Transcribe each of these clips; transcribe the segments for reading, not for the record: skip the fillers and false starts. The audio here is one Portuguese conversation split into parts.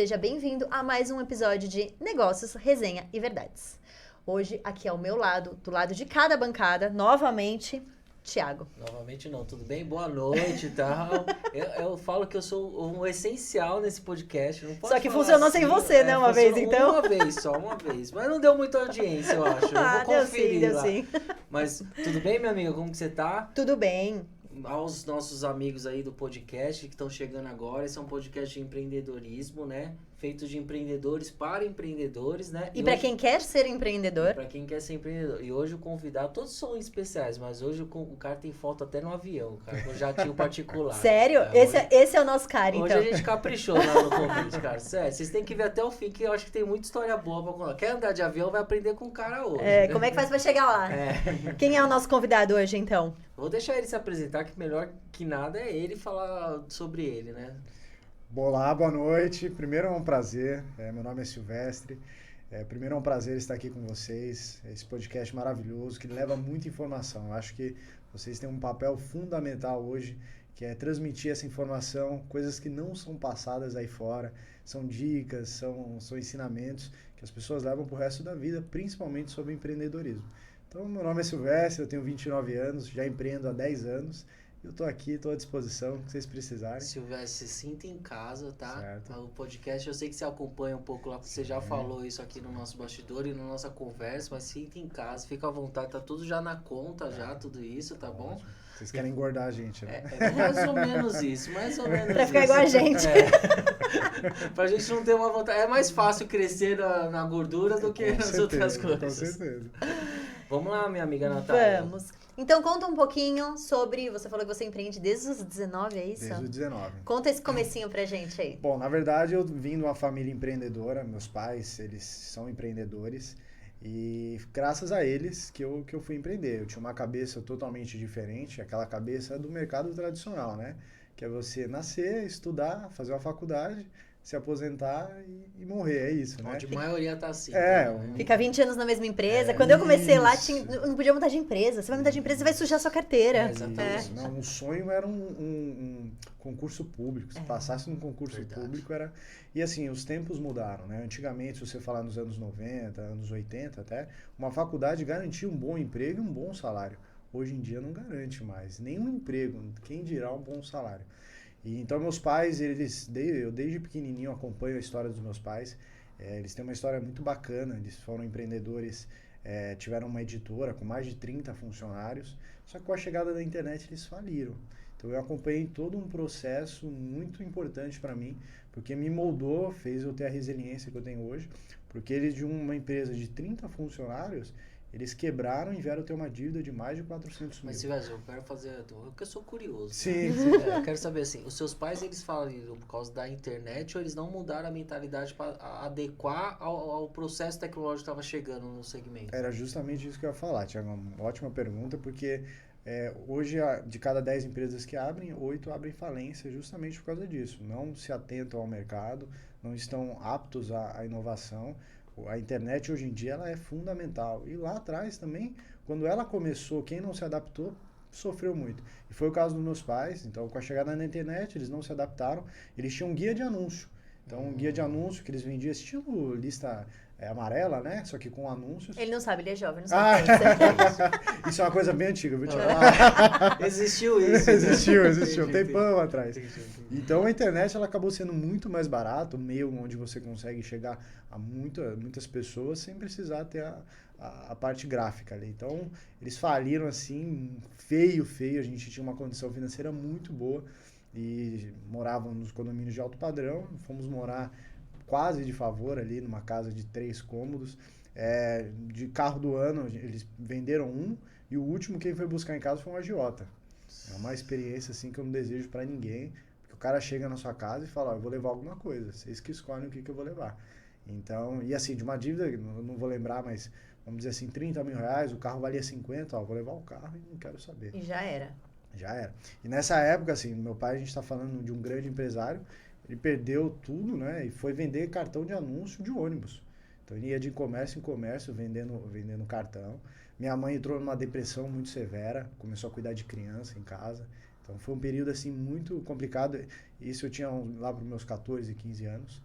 seja bem-vindo a mais um episódio de Negócios, Resenha e Verdades. Hoje, aqui ao meu lado, do lado de cada bancada, novamente, Thiago. Novamente não, tudo bem? Boa noite e tal. Eu falo que eu sou um essencial nesse podcast. Não pode Só que falar funcionou assim, sem você, né, uma vez, então? Uma vez. Mas não deu muita audiência, eu acho. Eu vou conferir deu lá. sim. Mas tudo bem, minha amiga? Como que você tá? Tudo bem. Aos nossos amigos aí do podcast que estão chegando agora, esse é um podcast de empreendedorismo, né? Feito de empreendedores para empreendedores, né? E para quem quer ser empreendedor? Para quem quer ser empreendedor. E hoje o convidado, todos são especiais, mas hoje o cara tem foto até no avião, cara, com jatinho particular. Sério? Esse é o nosso cara, hoje então. Hoje a gente caprichou lá no convite, cara. Sério, vocês têm que ver até o fim, que eu acho que tem muita história boa pra contar. Quer andar de avião, vai aprender com o cara hoje. Como é que faz pra chegar lá? Quem é o nosso convidado hoje, então? Vou deixar ele se apresentar, que melhor que nada é ele falar sobre ele, né? Olá, boa noite. Primeiro é um prazer, meu nome é Silvestre. Primeiro é um prazer estar aqui com vocês, esse podcast maravilhoso que leva muita informação. Eu acho que vocês têm um papel fundamental hoje, que é transmitir essa informação, coisas que não são passadas aí fora, são dicas, são ensinamentos que as pessoas levam para o resto da vida, principalmente sobre empreendedorismo. Então, meu nome é Silvestre, eu tenho 29 anos, já empreendo há 10 anos. Eu tô aqui, estou à disposição, o que vocês precisarem. Silvestre, se sinta em casa, tá? Certo. O podcast, eu sei que você acompanha um pouco lá, porque você já falou isso aqui no nosso bastidor e na nossa conversa, mas sinta em casa, fica à vontade, tá tudo já na conta, já, tudo isso, tá bom? Vocês querem engordar a gente, né? É mais ou menos isso, mais ou menos Pra ficar isso. igual a gente. Pra gente não ter uma vontade. É mais fácil crescer na gordura do que nas outras coisas. Com certeza. Vamos lá, minha amiga Natália. Vamos. Então, conta um pouquinho sobre... Você falou que você empreende desde os 19, é isso? Desde os 19. Conta esse comecinho pra gente aí. Bom, na verdade, eu vim de uma família empreendedora. Meus pais, eles são empreendedores. E graças a eles que eu fui empreender. Eu tinha uma cabeça totalmente diferente. Aquela cabeça do mercado tradicional, né? Que é você nascer, estudar, fazer uma faculdade, se aposentar e morrer, é isso, né? A maioria tá assim. Fica 20 anos na mesma empresa. Quando eu comecei lá, não podia mudar de empresa. Você vai mudar de empresa, você vai sujar sua carteira. Exatamente. Não, um sonho era um concurso público. Se passasse num concurso público, era... E assim, os tempos mudaram, né? Antigamente, se você falar nos anos 90, anos 80 até, uma faculdade garantia um bom emprego e um bom salário. Hoje em dia não garante mais nenhum emprego, quem dirá um bom salário. E então meus pais, eu desde pequenininho acompanho a história dos meus pais. Eles têm uma história muito bacana, eles foram empreendedores, tiveram uma editora com mais de 30 funcionários, só que com a chegada da internet eles faliram. Então eu acompanhei todo um processo muito importante para mim, porque me moldou, fez eu ter a resiliência que eu tenho hoje, porque eles de uma empresa de 30 funcionários, eles quebraram e vieram ter uma dívida de mais de 400 mil. Mas, Silvestre, eu quero fazer... Porque eu sou curioso. Sim. Eu quero saber, assim, os seus pais, eles faliram por causa da internet ou eles não mudaram a mentalidade para adequar ao processo tecnológico que estava chegando no segmento? Era justamente isso que eu ia falar, Thiago. Uma ótima pergunta, porque hoje, de cada 10 empresas que abrem, 8 abrem falência justamente por causa disso. Não se atentam ao mercado, não estão aptos à inovação. A internet hoje em dia ela é fundamental. E lá atrás também, quando ela começou, quem não se adaptou sofreu muito. E foi o caso dos meus pais. Então, com a chegada na internet, eles não se adaptaram. Eles tinham um guia de anúncio. Então, um guia de anúncio que eles vendiam estilo lista amarela, né? Só que com anúncios. Ele não sabe, ele é jovem, não sabe. Isso é uma coisa bem antiga, viu, Thiago? Existiu isso. Existiu. Tempão atrás. Então, a internet ela acabou sendo muito mais barata, um meio onde você consegue chegar a muitas pessoas sem precisar ter a parte gráfica ali. Então, eles faliram assim, feio. A gente tinha uma condição financeira muito boa e moravam nos condomínios de alto padrão. Fomos morar quase de favor ali, numa casa de 3 cômodos. De carro do ano, eles venderam um e o último quem foi buscar em casa foi um agiota. É uma experiência assim que eu não desejo pra ninguém, porque o cara chega na sua casa e fala, eu vou levar alguma coisa, vocês que escolhem o que eu vou levar. Então, e assim, de uma dívida, eu não vou lembrar, mas vamos dizer assim, 30 mil reais, o carro valia 50, vou levar o carro e não quero saber. E já era. E nessa época, assim, meu pai, a gente tá falando de um grande empresário, ele perdeu tudo, né, e foi vender cartão de anúncio de ônibus. Então ele ia de comércio em comércio vendendo cartão. Minha mãe entrou numa depressão muito severa, começou a cuidar de criança em casa. Então foi um período assim muito complicado. Isso eu tinha lá para os meus 14, 15 anos.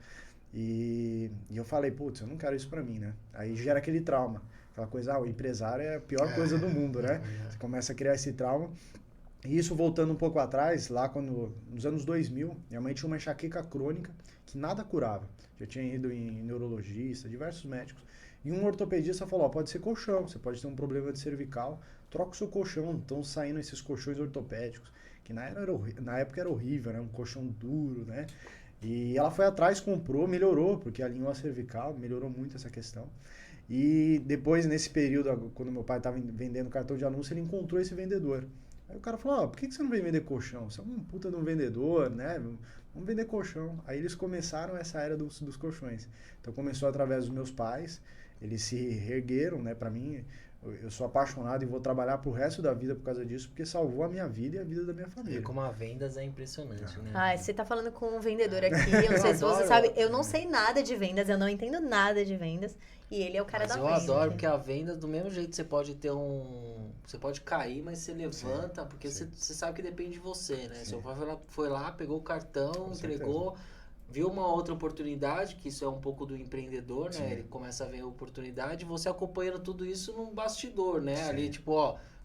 E eu falei, putz, eu não quero isso pra mim, né? Aí gera aquele trauma. Aquela coisa, o empresário é a pior coisa do mundo, né? Você começa a criar esse trauma. E isso voltando um pouco atrás, lá nos anos 2000, minha mãe tinha uma enxaqueca crônica que nada curava. Já tinha ido em neurologista, diversos médicos. E um ortopedista falou, pode ser colchão, você pode ter um problema de cervical, troca o seu colchão. Estão saindo esses colchões ortopédicos, que na época era horrível, né? Um colchão duro, né? E ela foi atrás, comprou, melhorou, porque alinhou a cervical, melhorou muito essa questão. E depois, nesse período, quando meu pai estava vendendo cartão de anúncio, ele encontrou esse vendedor. Aí o cara falou, por que você não vem vender colchão? Você é um puta de um vendedor, né? Vamos vender colchão. Aí eles começaram essa era dos colchões. Então começou através dos meus pais, eles se reergueram, né? Pra mim, eu sou apaixonado e vou trabalhar pro resto da vida por causa disso, porque salvou a minha vida e a vida da minha família. E como a vendas é impressionante, né? Ah, você tá falando com um vendedor aqui, eu não sei se você sabe, eu não sei nada de vendas, eu não entendo nada de vendas, e ele é o cara da venda. Mas eu adoro, porque a venda, do mesmo jeito, você pode ter você pode cair, mas você levanta, porque você sabe que depende de você, né? Seu pai foi lá, pegou o cartão, entregou, viu uma outra oportunidade, que isso é um pouco do empreendedor, né? Sim. Ele começa a ver a oportunidade, você acompanhando tudo isso num bastidor, né? Sim. Ali, tipo,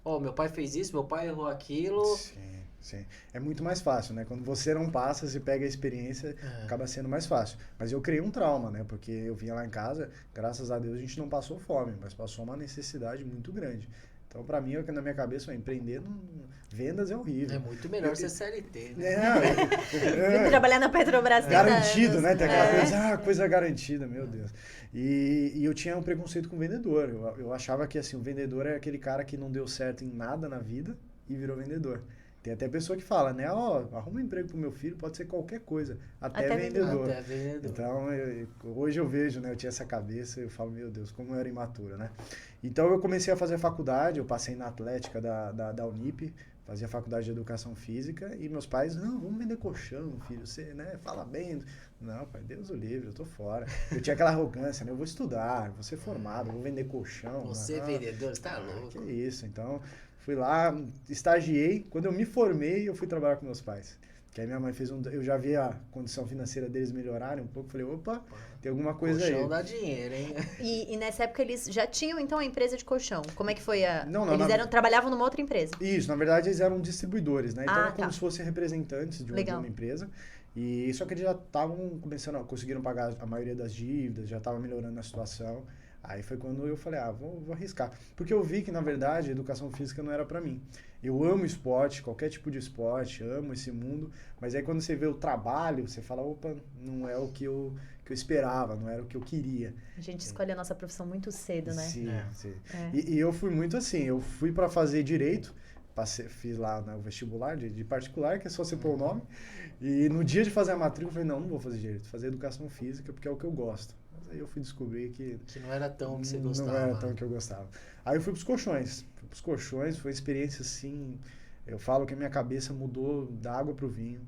ó, meu pai fez isso, meu pai errou aquilo. Sim, sim. É muito mais fácil, né? Quando você não passa, você pega a experiência, acaba sendo mais fácil. Mas eu criei um trauma, né? Porque eu vinha lá em casa, graças a Deus a gente não passou fome, mas passou uma necessidade muito grande. Então, pra mim, na minha cabeça, empreender, vendas é horrível. É muito melhor ser CLT, né? Trabalhar na Petrobras. Garantido, né? Tem aquela coisa garantida, meu Deus. E eu tinha um preconceito com o vendedor. Eu achava que, assim, o vendedor é aquele cara que não deu certo em nada na vida e virou vendedor. Tem até pessoa que fala, né? Arruma um emprego pro meu filho, pode ser qualquer coisa, até vendedor. Até vendedor. Então, hoje eu vejo, né? Eu tinha essa cabeça, eu falo, meu Deus, como eu era imaturo, né? Então, eu comecei a fazer faculdade, eu passei na Atlética da Unip, fazia faculdade de Educação Física, e meus pais, não, vamos vender colchão, filho, você, né? Fala bem. Não, pai, Deus o livre, eu tô fora. Eu tinha aquela arrogância, né? Eu vou estudar, vou ser formado, vou vender colchão. Você vendedor, você tá louco. Que isso, então... Fui lá, estagiei. Quando eu me formei, eu fui trabalhar com meus pais. Que aí minha mãe fez eu já vi a condição financeira deles melhorarem um pouco. Falei, opa, tem alguma coisa colchão aí. Colchão dá dinheiro, hein? E nessa época eles já tinham, então, a empresa de colchão. Como é que foi Não, eles trabalhavam numa outra empresa? Isso, na verdade eles eram distribuidores, né? Então era como tá. se fossem representantes de uma empresa. E só que eles já estavam conseguiram pagar a maioria das dívidas, já estavam melhorando a situação. Aí foi quando eu falei, vou arriscar. Porque eu vi que, na verdade, a educação física não era pra mim. Eu amo esporte, qualquer tipo de esporte, amo esse mundo. Mas aí quando você vê o trabalho, você fala, opa, não é o que eu esperava, não era o que eu queria. A gente escolhe a nossa profissão muito cedo, né? Sim, sim. E eu fui muito assim, eu fui pra fazer direito, fiz lá o vestibular de particular, que é só você pôr o nome. E no dia de fazer a matrícula, eu falei, não vou fazer direito, vou fazer educação física, porque é o que eu gosto. Aí eu fui descobrir que não era tão o que você gostava. Não era tão o que eu gostava. Aí eu fui pros colchões. Foi uma experiência assim, eu falo que a minha cabeça mudou da água pro vinho.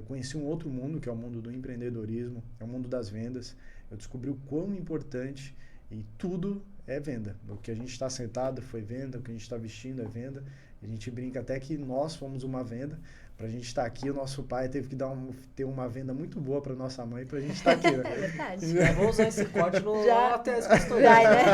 Conheci um outro mundo, que é o mundo do empreendedorismo, é o mundo das vendas. Eu descobri o quão importante e tudo é venda. O que a gente está sentado foi venda, o que a gente está vestindo é venda. A gente brinca até que nós fomos uma venda. Pra gente estar aqui, o nosso pai teve que ter uma venda muito boa pra nossa mãe pra gente estar aqui, né? É verdade. Eu vou usar esse corte no tese Vai, né?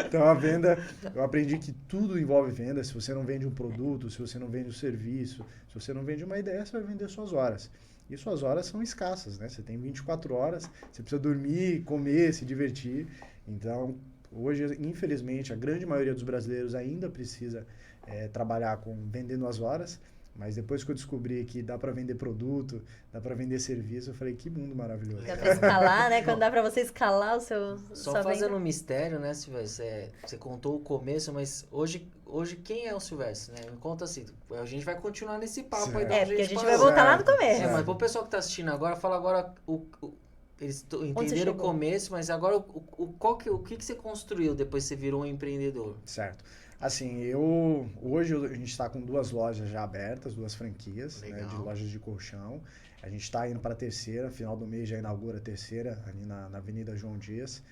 Então, a venda, eu aprendi que tudo envolve venda. Se você não vende um produto, se você não vende um serviço, se você não vende uma ideia, você vai vender suas horas. E suas horas são escassas, né? Você tem 24 horas, você precisa dormir, comer, se divertir. Então, hoje, infelizmente, a grande maioria dos brasileiros ainda precisa trabalhar vendendo as horas. Mas depois que eu descobri que dá para vender produto, dá para vender serviço, eu falei, que mundo maravilhoso. Dá para escalar, né? Quando dá para você escalar o seu... Só fazendo um mistério, né, Silvestre? Você contou o começo, mas hoje quem é o Silvestre, né? Me conta assim, a gente vai continuar nesse papo aí. Porque a gente vai voltar lá no começo. Mas pro pessoal que tá assistindo agora, fala agora eles entenderam o começo, mas agora o que você construiu depois que você virou um empreendedor? Certo. Assim, hoje a gente está com 2 lojas já abertas, 2 franquias, né, de lojas de colchão. A gente está indo para a terceira, final do mês já inaugura a terceira, ali na Avenida João Dias.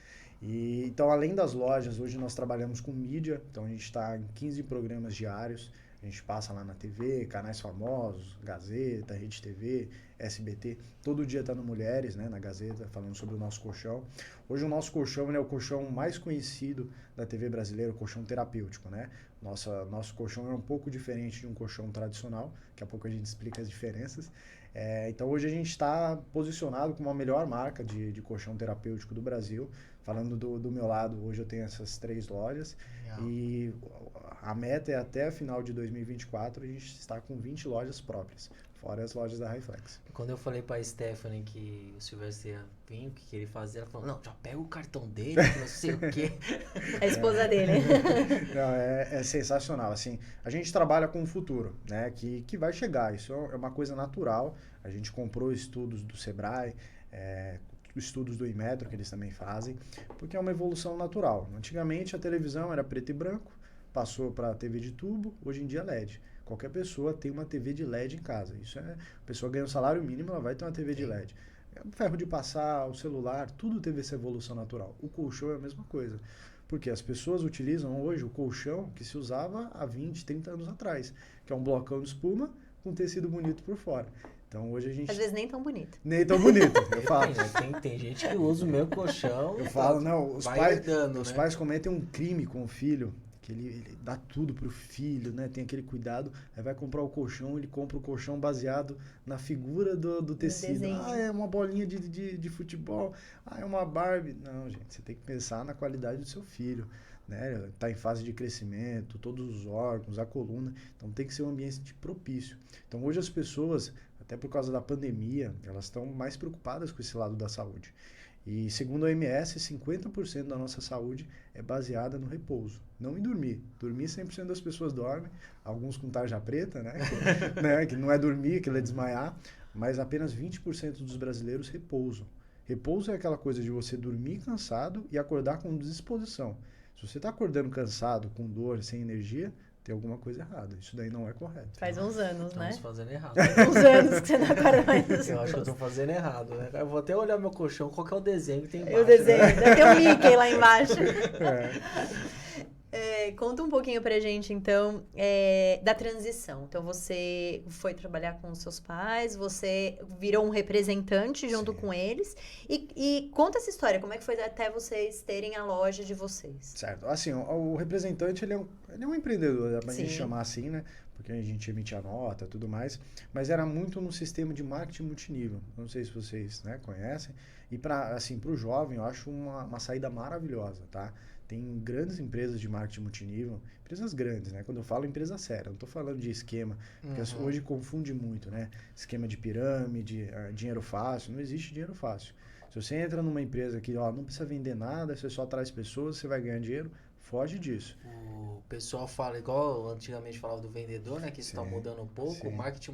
Então, além das lojas, hoje nós trabalhamos com mídia, então a gente está em 15 programas diários. A gente passa lá na TV, canais famosos, Gazeta, Rede TV, SBT. Todo dia tá no Mulheres, né, na Gazeta, falando sobre o nosso colchão. Hoje o nosso colchão, ele é o colchão mais conhecido da TV brasileira, o colchão terapêutico, né? Nosso colchão é um pouco diferente de um colchão tradicional. Daqui a pouco a gente explica as diferenças. Então hoje a gente está posicionado como a melhor marca de colchão terapêutico do Brasil. Falando do meu lado, hoje eu tenho essas 3 lojas. Legal. E a meta é até a final de 2024 a gente está com 20 lojas próprias, fora as lojas da Highflex. Quando eu falei pra Stephanie que o Silvestre ia vir, o que ele fazia, ela falou, não, já pega o cartão dele, que não sei o quê. A esposa dele. Não, é sensacional. Assim, a gente trabalha com o futuro, né? Que vai chegar. Isso é uma coisa natural. A gente comprou estudos do Sebrae, estudos do Inmetro, que eles também fazem, porque é uma evolução natural. Antigamente a televisão era preto e branco, passou para TV de tubo, hoje em dia é LED. Qualquer pessoa tem uma TV de LED em casa. A pessoa ganha um salário mínimo, ela vai ter uma TV de LED. O ferro de passar, o celular, tudo teve essa evolução natural. O colchão é a mesma coisa. Porque as pessoas utilizam hoje o colchão que se usava há 20, 30 anos atrás, que é um blocão de espuma com tecido bonito por fora. Então hoje a gente... Às vezes nem tão bonito. Nem tão bonito, eu falo. Tem gente que usa o meu colchão. Eu falo, não, os né? pais cometem um crime com o filho, que ele dá tudo pro filho, né? Tem aquele cuidado, aí vai comprar o colchão, ele compra o colchão baseado na figura do tecido. Desenho. É uma bolinha de futebol, é uma Barbie. Não, gente, você tem que pensar na qualidade do seu filho, né? Tá em fase de crescimento, todos os órgãos, a coluna, então tem que ser um ambiente propício. Então hoje as pessoas, até por causa da pandemia, elas estão mais preocupadas com esse lado da saúde. E segundo a OMS, 50% da nossa saúde é baseada no repouso, não em dormir. Dormir 100% das pessoas dormem, alguns com tarja preta, né? Que não é dormir, aquilo é desmaiar, mas apenas 20% dos brasileiros repousam. Repouso é aquela coisa de você dormir cansado e acordar com disposição. Se você está acordando cansado, com dor, sem energia, tem alguma coisa errada. Isso daí não é correto. Faz uns anos, né? Estamos fazendo errado. Faz uns anos que você não acorda mais. Eu acho que eu tô fazendo errado, né? Eu vou até olhar meu colchão, qual que é o desenho que tem embaixo. Eu desenho, né? deve ter um Mickey lá embaixo. É. Conta um pouquinho pra gente, então, da transição. Então, você foi trabalhar com os seus pais, você virou um representante junto Sim. com eles. E conta essa história, como é que foi até vocês terem a loja de vocês? Certo. Assim, o representante, ele é um empreendedor, dá pra gente Sim. chamar assim, né? Porque a gente emitia nota e tudo mais. Mas era muito no sistema de marketing multinível. Não sei se vocês, né, conhecem. E pro jovem, eu acho uma saída maravilhosa, tá? Tem grandes empresas de marketing multinível, empresas grandes, né? Quando eu falo empresa séria, não estou falando de esquema, porque hoje confunde muito, né? Esquema de pirâmide, dinheiro fácil, não existe dinheiro fácil. Se você entra numa empresa que não precisa vender nada, você só traz pessoas, você vai ganhar dinheiro, foge disso. O pessoal fala, igual antigamente falava do vendedor, né? Que isso está Sim, mudando um pouco. sim. O marketing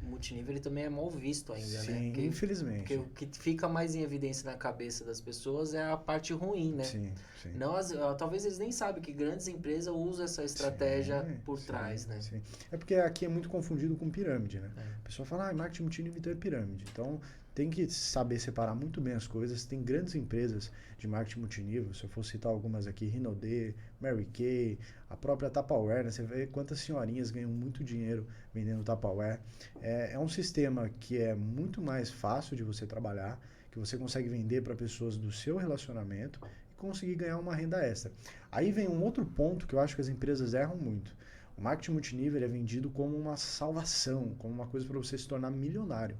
multinível ele também é mal visto ainda, Sim, né? Porque infelizmente. o que fica mais em evidência na cabeça das pessoas é a parte ruim, né? Sim, sim. Não talvez eles nem sabem que grandes empresas usam essa estratégia por trás, né? Sim. É porque aqui é muito confundido com pirâmide, né? É. A pessoa fala, marketing multinível então é pirâmide. Então, tem que saber separar muito bem as coisas. Tem grandes empresas de marketing multinível, se eu for citar algumas aqui, Rinode, Mary Kay, a própria Tupperware, né? Você vê quantas senhorinhas ganham muito dinheiro vendendo Tupperware. É um sistema que é muito mais fácil de você trabalhar, que você consegue vender para pessoas do seu relacionamento e conseguir ganhar uma renda extra. Aí vem um outro ponto que eu acho que as empresas erram muito. O marketing multinível é vendido como uma salvação, como uma coisa para você se tornar milionário.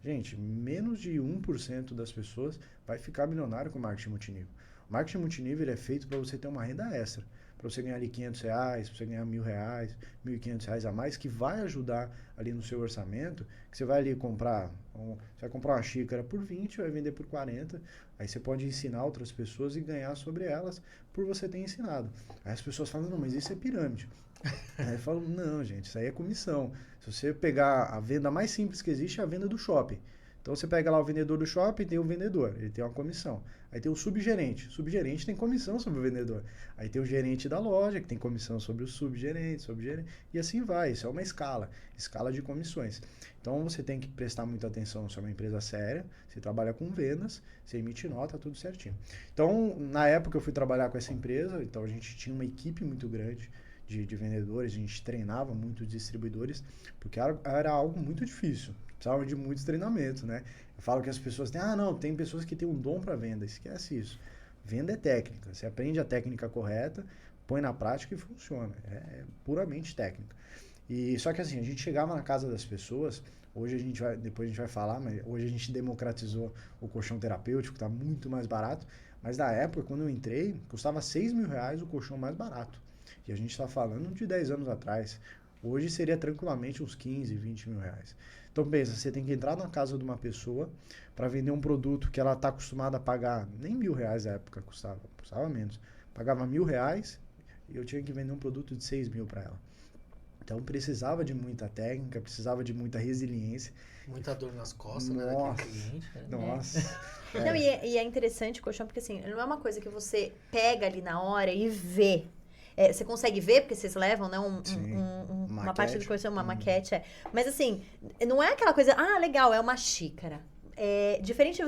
Gente, menos de 1% das pessoas vai ficar milionário com marketing multinível. O marketing multinível ele é feito para você ter uma renda extra, para você ganhar ali R$500, para você ganhar R$1.000, R$1.500 a mais, que vai ajudar ali no seu orçamento, que você vai ali comprar, você vai comprar uma xícara por 20, vai vender por 40, aí você pode ensinar outras pessoas e ganhar sobre elas por você ter ensinado. Aí as pessoas falam, não, mas isso é pirâmide. Aí eu falo, não, gente, isso aí é comissão. Se você pegar a venda mais simples que existe, é a venda do shopping. Então você pega lá o vendedor do shopping, tem o vendedor, ele tem uma comissão. Aí tem o subgerente. O subgerente tem comissão sobre o vendedor. Aí tem o gerente da loja, que tem comissão sobre o subgerente, e assim vai. Isso é uma escala de comissões. Então você tem que prestar muita atenção se é uma empresa séria, você trabalha com vendas, você emite nota, tudo certinho. Então, na época eu fui trabalhar com essa empresa, então a gente tinha uma equipe muito grande, de vendedores, a gente treinava muito distribuidores, porque era algo muito difícil, precisava de muitos treinamentos, né? Eu falo que as pessoas têm, não, tem pessoas que têm um dom para venda, esquece isso. Venda é técnica, você aprende a técnica correta, põe na prática e funciona, é puramente técnica. E só que assim, a gente chegava na casa das pessoas, hoje depois a gente vai falar, mas hoje a gente democratizou o colchão terapêutico, está muito mais barato, mas na época, quando eu entrei, custava R$6.000 o colchão mais barato. E a gente está falando de 10 anos atrás. Hoje seria tranquilamente uns 15, 20 mil reais. Então pensa, você tem que entrar na casa de uma pessoa para vender um produto que ela está acostumada a pagar, nem R$1.000 na época custava menos. Pagava R$1.000 e eu tinha que vender um produto de 6 mil para ela. Então precisava de muita técnica, precisava de muita resiliência. Muita dor nas costas, né, daquele cliente. Né? Nossa. Não, e é interessante o colchão, porque assim, não é uma coisa que você pega ali na hora e vê. Você consegue ver, porque vocês levam, né, uma parte do colchão, uma maquete. Mas assim, não é aquela coisa, legal, é uma xícara. Diferente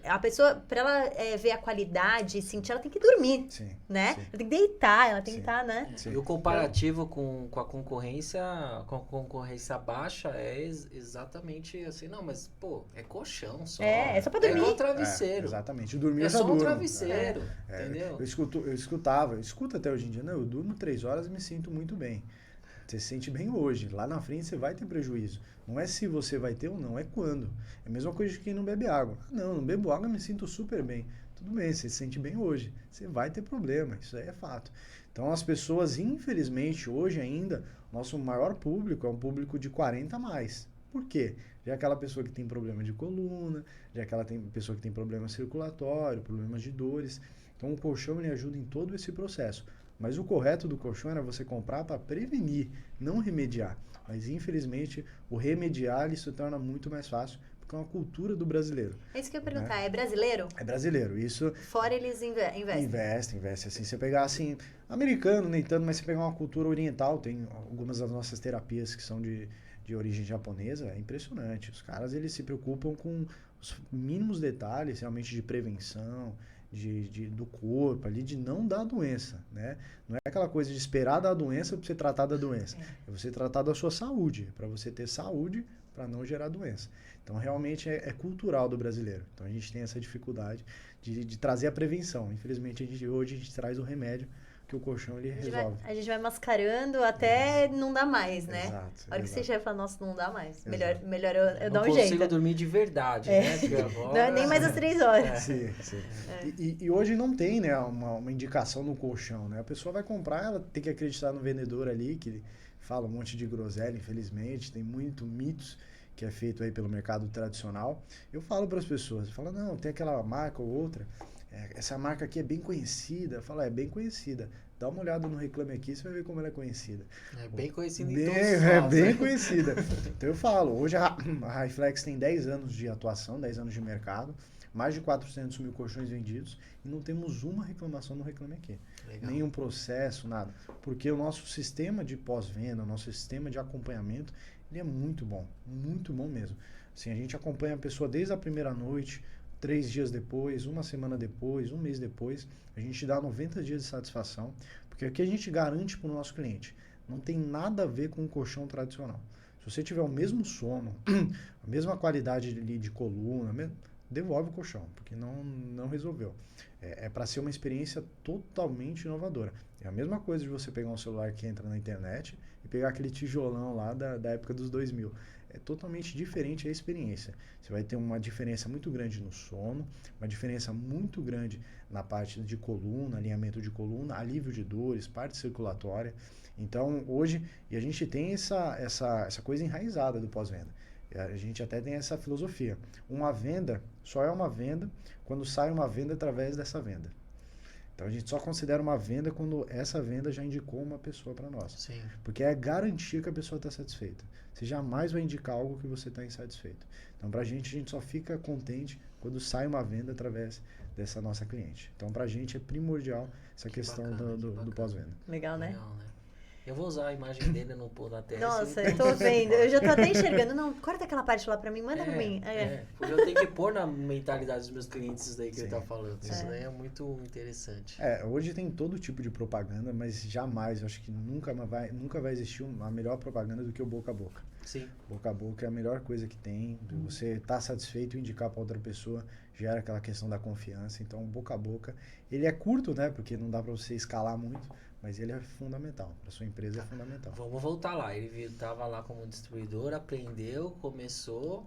a pessoa, para ela ver a qualidade e sentir, ela tem que dormir, né? Sim. Ela tem que deitar, ela tem que estar, né? Sim. E o comparativo com a concorrência baixa é exatamente assim, não, mas, pô, é colchão só. É só pra dormir. É um travesseiro. Exatamente, dormir é só um travesseiro, entendeu? Eu escuto até hoje em dia, não, eu durmo 3 horas e me sinto muito bem. Você se sente bem hoje, lá na frente você vai ter prejuízo. Não é se você vai ter ou não, é quando. É a mesma coisa de quem não bebe água. Não bebo água e me sinto super bem. Tudo bem, você se sente bem hoje. Você vai ter problema, isso aí é fato. Então as pessoas, infelizmente, hoje ainda, nosso maior público é um público de 40 a mais. Por quê? Já é aquela pessoa que tem problema de coluna, já é aquela pessoa que tem problema circulatório, problemas de dores. Então o colchão ele ajuda em todo esse processo. Mas o correto do colchão era você comprar para prevenir, não remediar. Mas, infelizmente, o remediar ele se torna muito mais fácil, porque é uma cultura do brasileiro. É isso que eu ia perguntar, é brasileiro? É brasileiro, isso... Fora eles investem? Investe. Assim, você pegar, assim, americano nem tanto, mas você pegar uma cultura oriental, tem algumas das nossas terapias que são de origem japonesa, é impressionante. Os caras, eles se preocupam com os mínimos detalhes, realmente, de prevenção, do corpo ali, de não dar doença, né? Não é aquela coisa de esperar dar doença para você tratar da doença. É você tratar da sua saúde, para você ter saúde, para não gerar doença. Então, realmente, é cultural do brasileiro. Então, a gente tem essa dificuldade de trazer a prevenção. Infelizmente, hoje a gente traz o remédio que o colchão ele resolve. A gente vai mascarando até não dá mais, né? Exato. A hora que você já fala, nossa, não dá mais. Melhor eu dar um jeito. Não consigo dormir de verdade, né? Porque agora... Não, nem mais às 3 horas. Sim. E hoje não tem, né, uma indicação no colchão, né? A pessoa vai comprar, ela tem que acreditar no vendedor ali, que fala um monte de groselha, infelizmente. Tem muito mitos que é feito aí pelo mercado tradicional. Eu falo para as pessoas, não, tem aquela marca ou outra... Essa marca aqui é bem conhecida. Fala, é bem conhecida. Dá uma olhada no Reclame Aqui, você vai ver como ela é conhecida. É bem conhecida em todos os lados, bem né? conhecida. Então eu falo, hoje a Hi-Flex tem 10 anos de atuação, 10 anos de mercado, mais de 400 mil colchões vendidos e não temos uma reclamação no Reclame Aqui. Legal. Nenhum processo, nada. Porque o nosso sistema de pós-venda, o nosso sistema de acompanhamento, ele é muito bom mesmo. Assim, a gente acompanha a pessoa desde a primeira noite, 3 dias depois, uma semana depois, um mês depois, a gente dá 90 dias de satisfação, porque aqui a gente garante para o nosso cliente, não tem nada a ver com um colchão tradicional. Se você tiver o mesmo sono, a mesma qualidade de coluna, devolve o colchão, porque não resolveu. É para ser uma experiência totalmente inovadora. É a mesma coisa de você pegar um celular que entra na internet e pegar aquele tijolão lá da época dos 2000. É totalmente diferente a experiência. Você vai ter uma diferença muito grande no sono, uma diferença muito grande na parte de coluna, alinhamento de coluna, alívio de dores, parte circulatória. Então, hoje, e a gente tem essa coisa enraizada do pós-venda. A gente até tem essa filosofia. Uma venda só é uma venda quando sai uma venda através dessa venda. Então, a gente só considera uma venda quando essa venda já indicou uma pessoa para nós. Sim. Porque é garantia que a pessoa está satisfeita. Você jamais vai indicar algo que você está insatisfeito. Então, para a gente só fica contente quando sai uma venda através dessa nossa cliente. Então, para a gente é primordial essa questão do pós-venda. Legal, né? Legal, né? Eu vou usar a imagem dele na tela. Nossa, eu tô vendo. Eu já tô até enxergando. Não, corta aquela parte lá pra mim, manda pra mim. Porque eu tenho que pôr na mentalidade dos meus clientes isso daí que ele tá falando. Isso daí é muito interessante. Hoje tem todo tipo de propaganda, mas jamais, eu acho que nunca vai existir uma melhor propaganda do que o boca a boca. Sim. Boca a boca é a melhor coisa que tem. Você tá satisfeito e indicar para outra pessoa gera aquela questão da confiança. Então, boca a boca, ele é curto, né? Porque não dá para você escalar muito, mas ele é fundamental. Para sua empresa é fundamental. Vamos voltar lá. Ele tava lá como distribuidor, aprendeu, começou,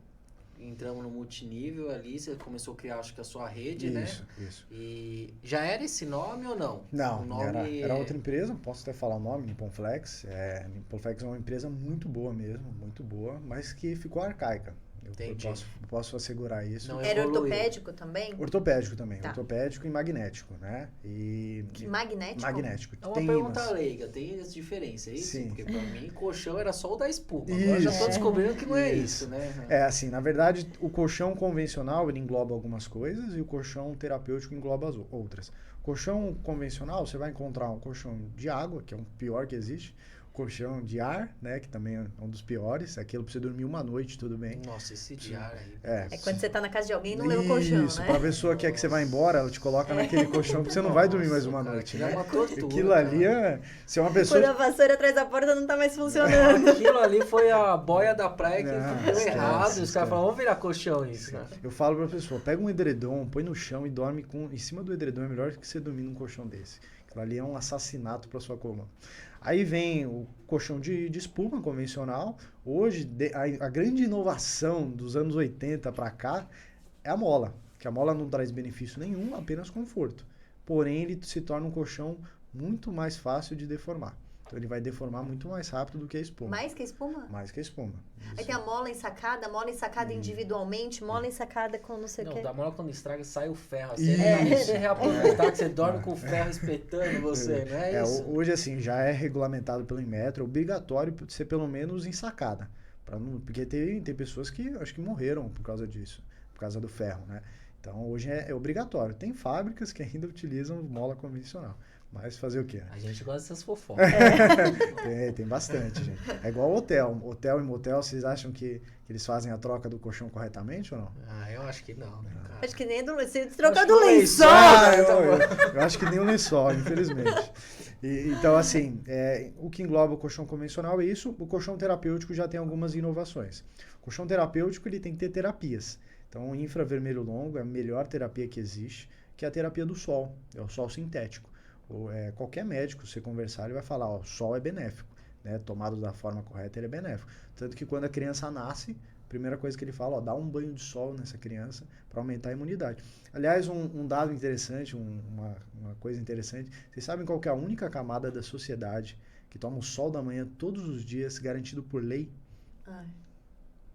entramos no multinível ali, você começou a criar, acho que a sua rede, né? Isso. E já era esse nome ou não? Não, o nome era outra empresa, posso até falar o nome, Nipponflex. Nipponflex é uma empresa muito boa mesmo, muito boa, mas que ficou arcaica. Eu posso assegurar isso. Não era evoluiu. ortopédico também? Ortopédico também, Tá. Ortopédico e magnético, né? Magnético? Magnético. É uma pergunta leiga, tem essa diferença, é isso? Sim. Porque pra mim, colchão era só o da espuma. Agora já tô descobrindo que não é isso, né? Assim, na verdade, o colchão convencional, ele engloba algumas coisas e o colchão terapêutico engloba as outras. Colchão convencional, você vai encontrar um colchão de água, que é o pior que existe. Colchão de ar, né, que também é um dos piores, aquilo pra você dormir uma noite, tudo bem. Nossa, esse de ar aí. É quando você tá na casa de alguém e não leva o colchão, Isso, né? pra pessoa que quer que você vá embora, ela te coloca naquele colchão porque você não vai dormir mais uma noite, né? É uma tortura. Aquilo ali se é uma pessoa... Quando a vassoura atrás da porta não tá mais funcionando. Aquilo ali foi a boia da praia que deu esquece, errado. Os caras falaram, vamos virar colchão isso, né? Eu falo pra pessoa, pega um edredom, põe no chão e dorme em cima do edredom, é melhor que você dormir num colchão desse. Aquilo ali é um assassinato pra sua coluna. Aí vem o colchão de espuma convencional. Hoje, a grande inovação dos anos 80 para cá é a mola. Que a mola não traz benefício nenhum, apenas conforto. Porém, ele se torna um colchão muito mais fácil de deformar. Então, ele vai deformar muito mais rápido do que a espuma. Mais que a espuma? Mais que a espuma. Aí tem a mola ensacada individualmente, mola ensacada com não sei o quê. Não, da mola quando estraga sai o ferro. Assim, você reaproveitar que você dorme com o ferro espetando você, não é isso? Hoje, assim, já é regulamentado pelo Inmetro, é obrigatório ser pelo menos ensacada. Porque tem pessoas que acho que morreram por causa disso, por causa do ferro, né? Então, hoje é obrigatório. Tem fábricas que ainda utilizam mola convencional. Mas fazer o quê? A gente gosta dessas fofocas. Tem bastante, gente. É igual hotel. Hotel e motel, vocês acham que eles fazem a troca do colchão corretamente ou não? Eu acho que não, né, cara? Acho que nem se trocar do lençol. Eu acho que nem o lençol, infelizmente. Então, assim, o que engloba o colchão convencional é isso. O colchão terapêutico já tem algumas inovações. O colchão terapêutico, ele tem que ter terapias. Então, o infravermelho longo é a melhor terapia que existe, que é a terapia do sol. É o sol sintético. Qualquer médico, se você conversar, ele vai falar, o sol é benéfico, né? Tomado da forma correta, ele é benéfico. Tanto que quando a criança nasce, a primeira coisa que ele fala, dá um banho de sol nessa criança para aumentar a imunidade. Aliás, um dado interessante, uma coisa interessante, vocês sabem qual que é a única camada da sociedade que toma o sol da manhã todos os dias, garantido por lei?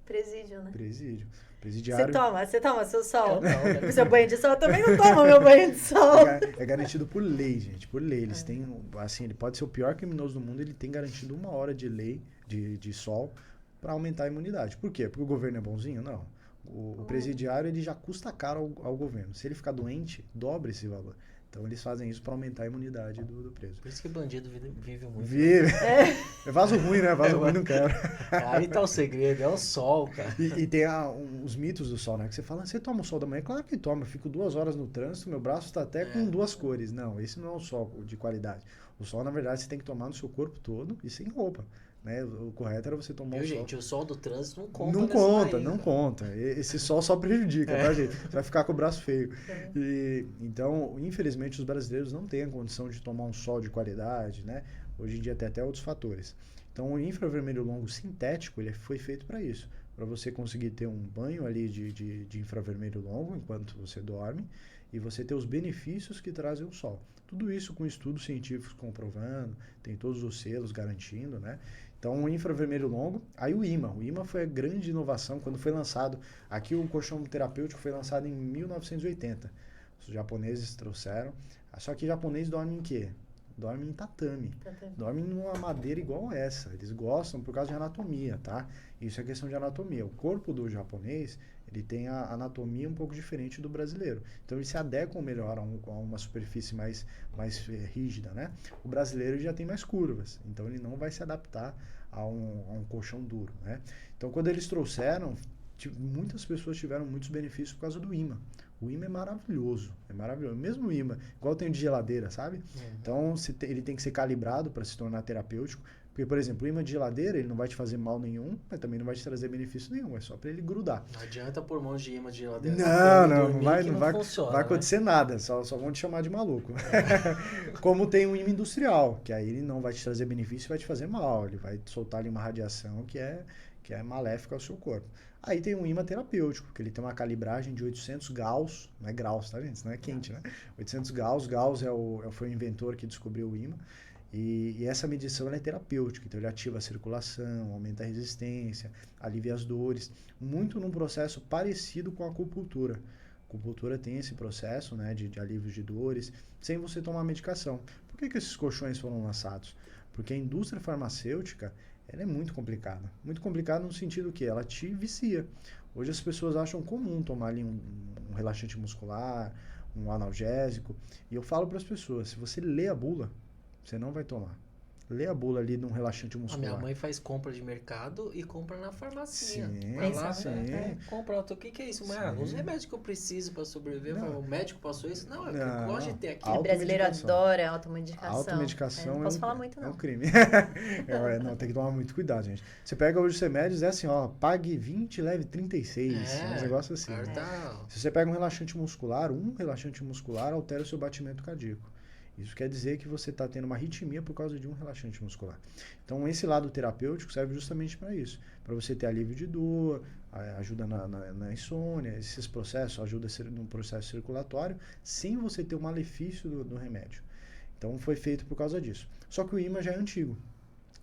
Presídio, né? Presídio. Presidiário. Você toma seu sol? Eu não, né? Seu banho de sol? Eu também não tomo meu banho de sol. É garantido por lei, gente. Por lei. Eles têm, assim, ele pode ser o pior criminoso do mundo, ele tem garantido 1 hora de lei, de sol, para aumentar a imunidade. Por quê? Porque o governo é bonzinho? Não. O presidiário, ele já custa caro ao governo. Se ele ficar doente, dobra esse valor. Então, eles fazem isso para aumentar a imunidade do preso. Por isso que bandido vive muito. Vive. É vaso ruim, né? Vaso ruim não quero. Aí tá o segredo, é o sol, cara. E tem os mitos do sol, né? Que você fala, você toma o sol da manhã? Claro que toma. Eu fico 2 horas no trânsito, meu braço está até com 2 cores. Não, esse não é o sol de qualidade. O sol, na verdade, você tem que tomar no seu corpo todo e sem roupa. Né? O correto era você tomar o sol. Gente, o sol do trânsito não conta. Não conta. Esse sol só prejudica, tá, gente? Você vai ficar com o braço feio. Então, infelizmente, os brasileiros não têm a condição de tomar um sol de qualidade, né? Hoje em dia tem até outros fatores. Então, o infravermelho longo sintético, ele foi feito para isso. Para você conseguir ter um banho ali de infravermelho longo enquanto você dorme e você ter os benefícios que trazem o sol. Tudo isso com estudos científicos comprovando, tem todos os selos garantindo, né? Então, o infravermelho longo, aí o imã. O imã foi a grande inovação quando foi lançado. Aqui o colchão terapêutico foi lançado em 1980. Os japoneses trouxeram. Só que japonês dorme em quê? Dorme em tatame. Dorme numa madeira igual essa. Eles gostam por causa de anatomia, tá? Isso é questão de anatomia. O corpo do japonês, ele tem a anatomia um pouco diferente do brasileiro. Então eles se adequam melhor a uma superfície mais rígida, né? O brasileiro já tem mais curvas, então ele não vai se adaptar a um colchão duro, né? Então quando eles trouxeram, muitas pessoas tiveram muitos benefícios por causa do imã. O imã é maravilhoso. Mesmo o imã, igual tem de geladeira, sabe? Então ele tem que ser calibrado para se tornar terapêutico. Porque, por exemplo, o imã de geladeira, ele não vai te fazer mal nenhum, mas também não vai te trazer benefício nenhum, é só para ele grudar. Não adianta pôr mão de imã de geladeira. Não vai acontecer nada, só vão te chamar de maluco. Como tem um imã industrial, que aí ele não vai te trazer benefício e vai te fazer mal, ele vai soltar ali uma radiação que é maléfica ao seu corpo. Aí tem um imã terapêutico, que ele tem uma calibragem de 800 Gauss, não é graus, tá vendo? Isso não é quente, né? 800 Gauss, foi o inventor que descobriu o imã. E essa medição é terapêutica, então ele ativa a circulação, aumenta a resistência, alivia as dores, muito num processo parecido com a acupuntura. A acupuntura tem esse processo, né, de alívio de dores, sem você tomar medicação. Por que esses colchões foram lançados? Porque a indústria farmacêutica ela é muito complicada. Muito complicada no sentido que ela te vicia. Hoje as pessoas acham comum tomar ali um relaxante muscular, um analgésico, e eu falo para as pessoas, se você lê a bula, você não vai tomar. Lê a bula ali de um relaxante muscular. A minha mãe faz compra de mercado e compra na farmácia. Sim, vai lá, sim. compra, o que é isso? Mas os remédios que eu preciso para sobreviver, o médico passou isso? Não, eu gosto de ter aqui. O brasileiro adora automedicação. Automedicação não posso falar muito, não. É um crime. Não, tem que tomar muito cuidado, gente. Você pega hoje os remédios, é assim, ó, pague 20, leve 36. Um negócio assim. Se você pega um relaxante muscular altera o seu batimento cardíaco. Isso quer dizer que você está tendo uma arritmia por causa de um relaxante muscular. Então, esse lado terapêutico serve justamente para isso. Para você ter alívio de dor, ajuda na insônia, esses processos, ajuda no processo circulatório, sem você ter o malefício do remédio. Então, foi feito por causa disso. Só que o imã já é antigo.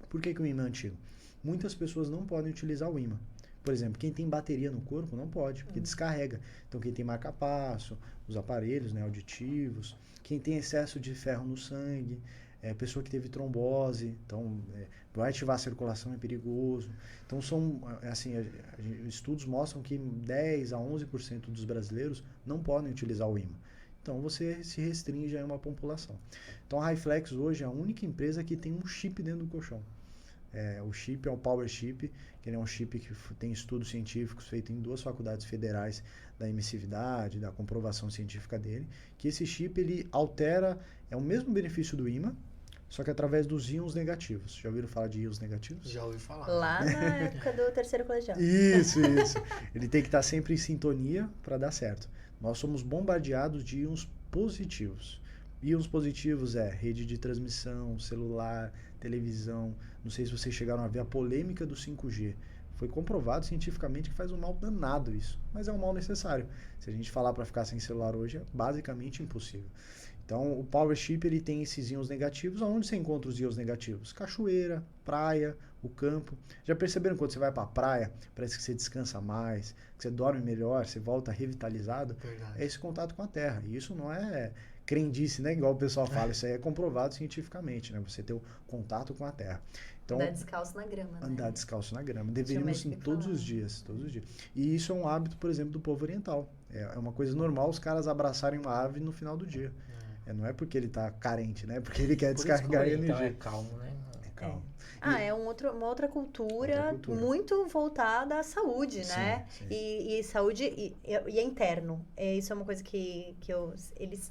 Por que o imã é antigo? Muitas pessoas não podem utilizar o imã. Por exemplo, quem tem bateria no corpo não pode, porque descarrega. Então, quem tem marca-passo, os aparelhos, né, auditivos, quem tem excesso de ferro no sangue, pessoa que teve trombose, então vai ativar a circulação, é perigoso. Então, estudos mostram que 10 a 11% dos brasileiros não podem utilizar o imã. Então, você se restringe a uma população. Então, a Hi-Flex hoje é a única empresa que tem um chip dentro do colchão. O chip é o Power Chip, que é um chip que tem estudos científicos feitos em 2 faculdades federais da emissividade, da comprovação científica dele, que esse chip ele altera, é o mesmo benefício do imã, só que através dos íons negativos. Já ouviram falar de íons negativos? Já ouvi falar. Lá na época do terceiro colegial. Isso. Ele tem que estar sempre em sintonia para dar certo. Nós somos bombardeados de íons positivos. Íons positivos rede de transmissão, celular, televisão. Não sei se vocês chegaram a ver a polêmica do 5G. Foi comprovado cientificamente que faz um mal danado isso, mas é um mal necessário. Se a gente falar para ficar sem celular hoje, é basicamente impossível. Então, o Power Chip ele tem esses íons negativos. Onde você encontra os íons negativos? Cachoeira, praia, o campo. Já perceberam quando você vai para a praia, parece que você descansa mais, que você dorme melhor, você volta revitalizado? Verdade. É esse contato com a terra. E isso não é crendice, né? Igual o pessoal fala, isso aí é comprovado cientificamente, né? Você ter o contato com a terra. Então, andar descalço na grama, né? Andar descalço na grama. Deveríamos todos os dias. E isso é um hábito, por exemplo, do povo oriental. É uma coisa normal os caras abraçarem uma ave no final do dia. Não é porque ele está carente, né? É porque ele quer descarregar energia. É calmo, né? É calmo. É uma outra cultura muito voltada à saúde, né? Sim. E saúde e é interno. Isso é uma coisa que eles...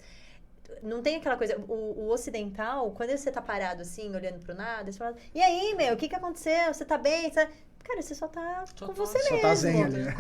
Não tem aquela coisa... O ocidental, quando você tá parado assim, olhando pro nada, você fala, e aí, meu, o que aconteceu? Você tá bem? Cara, você só tá com você mesmo. Só tá zen ali, né?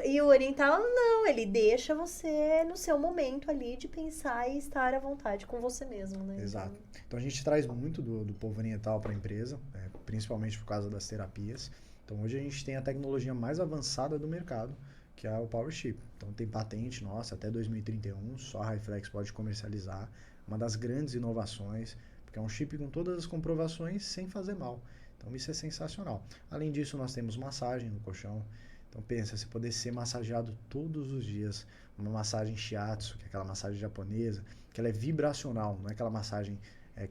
E o oriental, não. Ele deixa você no seu momento ali de pensar e estar à vontade com você mesmo, né? Exato. Então, a gente traz muito do povo oriental para a empresa, principalmente por causa das terapias. Então, hoje a gente tem a tecnologia mais avançada do mercado, que é o Power Chip. Então, tem patente nossa até 2031, só a Hi-Flex pode comercializar. Uma das grandes inovações, porque é um chip com todas as comprovações sem fazer mal. Então, isso é sensacional. Além disso, nós temos massagem no colchão. Então, pensa, você poder ser massageado todos os dias. Uma massagem shiatsu, que é aquela massagem japonesa, que ela é vibracional, não é aquela massagem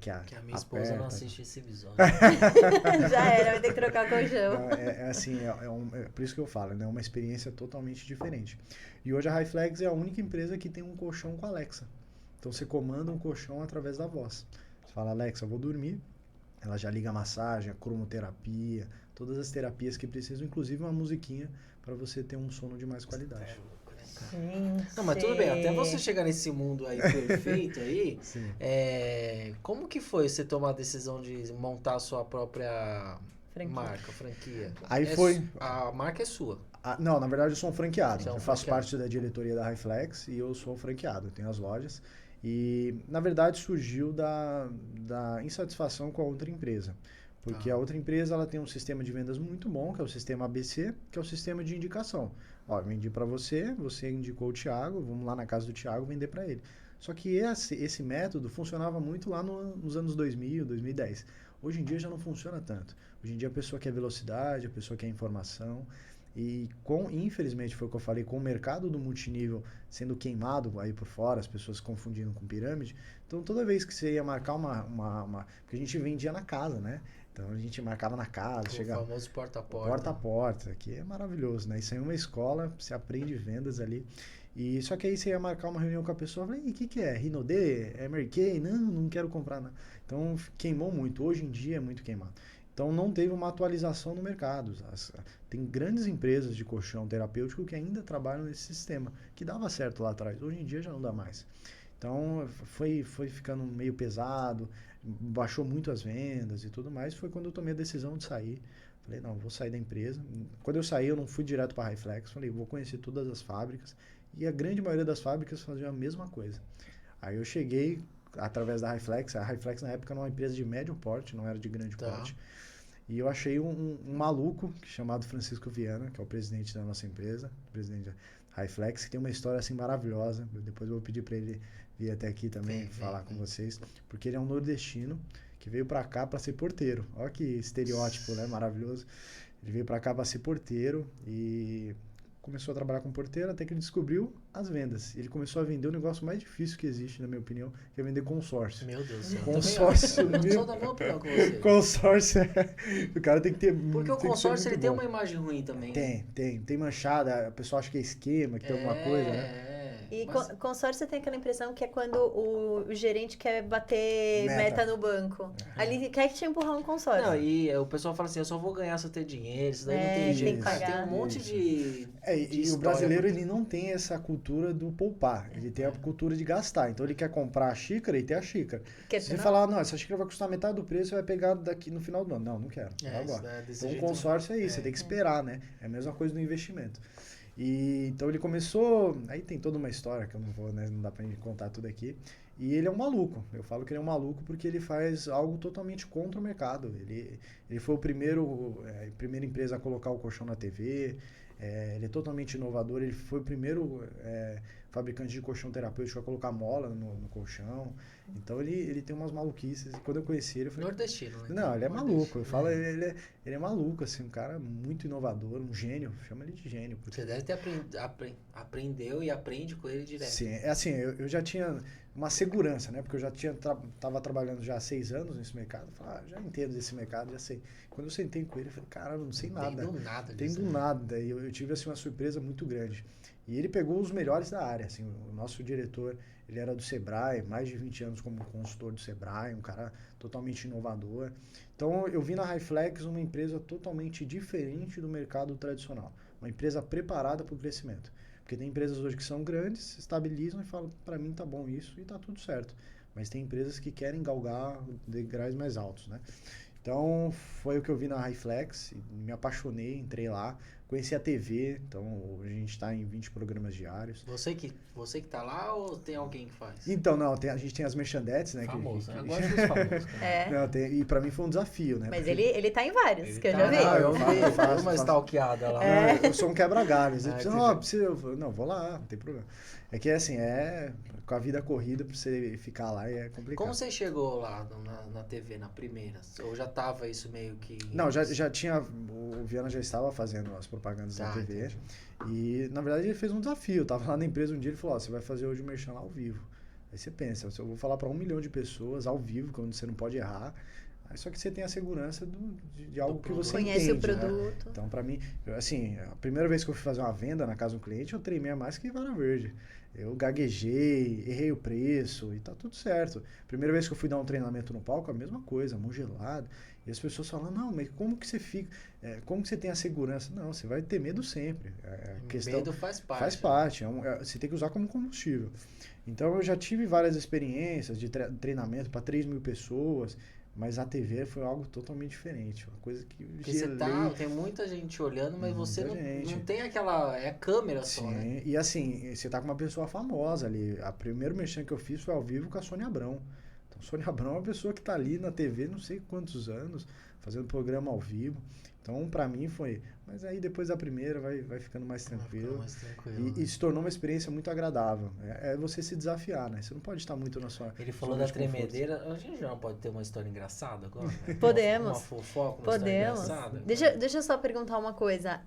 Que a minha esposa não assiste esse episódio. Já era, vai ter que trocar o colchão. Assim, por isso que eu falo, né? É uma experiência totalmente diferente. E hoje a Highflex é a única empresa que tem um colchão com Alexa. Então você comanda um colchão através da voz. Você fala, Alexa, eu vou dormir. Ela já liga a massagem, a cromoterapia, todas as terapias que precisam, inclusive uma musiquinha para você ter um sono de mais qualidade. Não, mas tudo bem, até você chegar nesse mundo aí perfeito aí, como que foi você tomar a decisão de montar a sua própria franquia? Aí foi... A marca é sua. Não, na verdade eu sou um franqueado. Eu faço parte da diretoria da Highflex e eu sou um franqueado, eu tenho as lojas. E, na verdade, surgiu da insatisfação com a outra empresa. Porque a outra empresa ela tem um sistema de vendas muito bom, que é o sistema ABC, que é o sistema de indicação. Ó, eu vendi para você, você indicou o Thiago, vamos lá na casa do Thiago vender para ele. Só que esse método funcionava muito lá nos anos 2000, 2010. Hoje em dia já não funciona tanto. Hoje em dia a pessoa quer velocidade, a pessoa quer informação. E infelizmente foi o que eu falei, com o mercado do multinível sendo queimado aí por fora, as pessoas confundindo com pirâmide. Então toda vez que você ia marcar porque a gente vendia na casa, né? Então a gente marcava na casa, chegava. O famoso porta a porta. Porta a porta, que é maravilhoso, né? Isso aí é uma escola, você aprende vendas ali. E só que aí você ia marcar uma reunião com a pessoa, eu falei, o que é? Rinodê? É Mary Kay? Não quero comprar nada. Então queimou muito, hoje em dia é muito queimado. Então não teve uma atualização no mercado. Tem grandes empresas de colchão terapêutico que ainda trabalham nesse sistema, que dava certo lá atrás. Hoje em dia já não dá mais. Então foi ficando meio pesado, baixou muito as vendas e tudo mais. Foi quando eu tomei a decisão de sair. Falei, não, vou sair da empresa. Quando eu saí, eu não fui direto para a Highflex. Falei, vou conhecer todas as fábricas. E a grande maioria das fábricas faziam a mesma coisa. Aí eu cheguei através da Highflex. A Highflex na época era uma empresa de médio porte, não era de grande porte. E eu achei um maluco chamado Francisco Viana, que é o presidente da nossa empresa, presidente da Highflex, que tem uma história assim maravilhosa. Depois eu vou pedir para ele vir até aqui também falar com vocês, porque ele é um nordestino que veio para cá para ser porteiro. Olha que estereótipo, né? Maravilhoso. Ele veio para cá para ser porteiro e começou a trabalhar com porteiro até que ele descobriu as vendas. Ele começou a vender o negócio mais difícil que existe, na minha opinião, que é vender consórcio. Meu Deus do céu. Consórcio. Eu sou da minha opinião com você. Consórcio o cara tem que ter... Porque o consórcio ele tem uma imagem ruim também. Tem manchada, a pessoa acha que é esquema, que tem alguma coisa, né? E consórcio você tem aquela impressão que é quando o gerente quer bater meta no banco. Ali quer que te empurrar um consórcio. Não, e o pessoal fala assim, eu só vou ganhar se eu ter dinheiro, isso daí não tem jeito. Tem um monte de e o brasileiro, ele não tem essa cultura do poupar. Ele tem a cultura de gastar. Então, ele quer comprar a xícara e ter a xícara. Se você falar, não, essa xícara vai custar metade do preço, você vai pegar daqui no final do ano. Não quero. Agora. Então, o consórcio é isso. Você tem que esperar, né? É a mesma coisa do investimento. E então ele começou, aí tem toda uma história que eu não vou, né, não dá pra gente contar tudo aqui. E ele é um maluco. Eu falo que ele é um maluco porque ele faz algo totalmente contra o mercado. Ele foi a primeira empresa a colocar o colchão na TV. Ele é totalmente inovador. Ele foi o primeiro fabricante de colchão terapêutico a colocar mola no colchão. Então ele tem umas maluquices. Quando eu conheci ele, eu falei... Nordestino, né? Não, ele é maluco. Eu falo, ele é maluco, assim, um cara muito inovador, um gênio. Chama ele de gênio. Você deve ter aprendeu e aprende com ele direto. Sim, assim, eu já tinha uma segurança, né? Porque eu já tava trabalhando já há 6 anos nesse mercado. Eu falei, já entendo desse mercado, já sei. Quando eu sentei com ele, eu falei, cara, eu não sei nada. Entendo nada. E eu tive, assim, uma surpresa muito grande. E ele pegou os melhores da área, assim, o nosso diretor, ele era do Sebrae, mais de 20 anos como consultor do Sebrae, um cara totalmente inovador. Então, eu vi na Highflex uma empresa totalmente diferente do mercado tradicional, uma empresa preparada para o crescimento. Porque tem empresas hoje que são grandes, se estabilizam e falam, para mim tá bom isso e tá tudo certo. Mas tem empresas que querem galgar degraus mais altos, né? Então, foi o que eu vi na Highflex, me apaixonei, entrei lá, conheci a TV, então hoje a gente está em 20 programas diários. Você que tá lá ou tem alguém que faz? Então, não, a gente tem as merchandetes, né? Famoso, eu gosto dos famosos. Não, e pra mim foi um desafio, né? Mas porque... ele tá em vários, ele que eu já vi. Eu faço uma stalkeada lá. Eu sou um quebra-galhos. Vou lá, não tem problema. É que assim, com a vida corrida, pra você ficar lá é complicado. Como você chegou lá na TV, na primeira? Ou já tava isso meio que... Não, já tinha, o Viana já estava fazendo as propagandas na TV. Entendi. E, na verdade, ele fez um desafio. Eu tava lá na empresa um dia, ele falou, você vai fazer hoje o merchan lá ao vivo. Aí você pensa, eu vou falar para 1 milhão de pessoas ao vivo, quando você não pode errar. Só que você tem a segurança de algo que você conhece entende, o produto. Né? Então, para mim, assim, a primeira vez que eu fui fazer uma venda na casa do cliente, eu tremia mais que vara verde. Eu gaguejei, errei o preço e tá tudo certo. Primeira vez que eu fui dar um treinamento no palco, a mesma coisa, mão gelada. E as pessoas falam, não, mas como que você fica? Como que você tem a segurança? Não, você vai ter medo sempre. Medo faz parte. Faz parte. Você tem que usar como combustível. Então, eu já tive várias experiências de treinamento para 3 mil pessoas. Mas a TV foi algo totalmente diferente. Uma coisa que tem muita gente olhando, mas você não tem aquela... É a câmera só, né? E assim, você tá com uma pessoa famosa ali. A primeira merchan que eu fiz foi ao vivo com a Sônia Abrão. Então, Sônia Abrão é uma pessoa que tá ali na TV não sei quantos anos, fazendo programa ao vivo. Então, pra mim foi... Mas aí, depois da primeira, vai ficando mais tranquilo. E se tornou uma experiência muito agradável. É você se desafiar, né? Você não pode estar muito na sua... Ele falou da tremedeira. A gente já não pode ter uma história engraçada agora? Né? Podemos. Uma fofoca, uma Podemos. História engraçada? Deixa eu só perguntar uma coisa.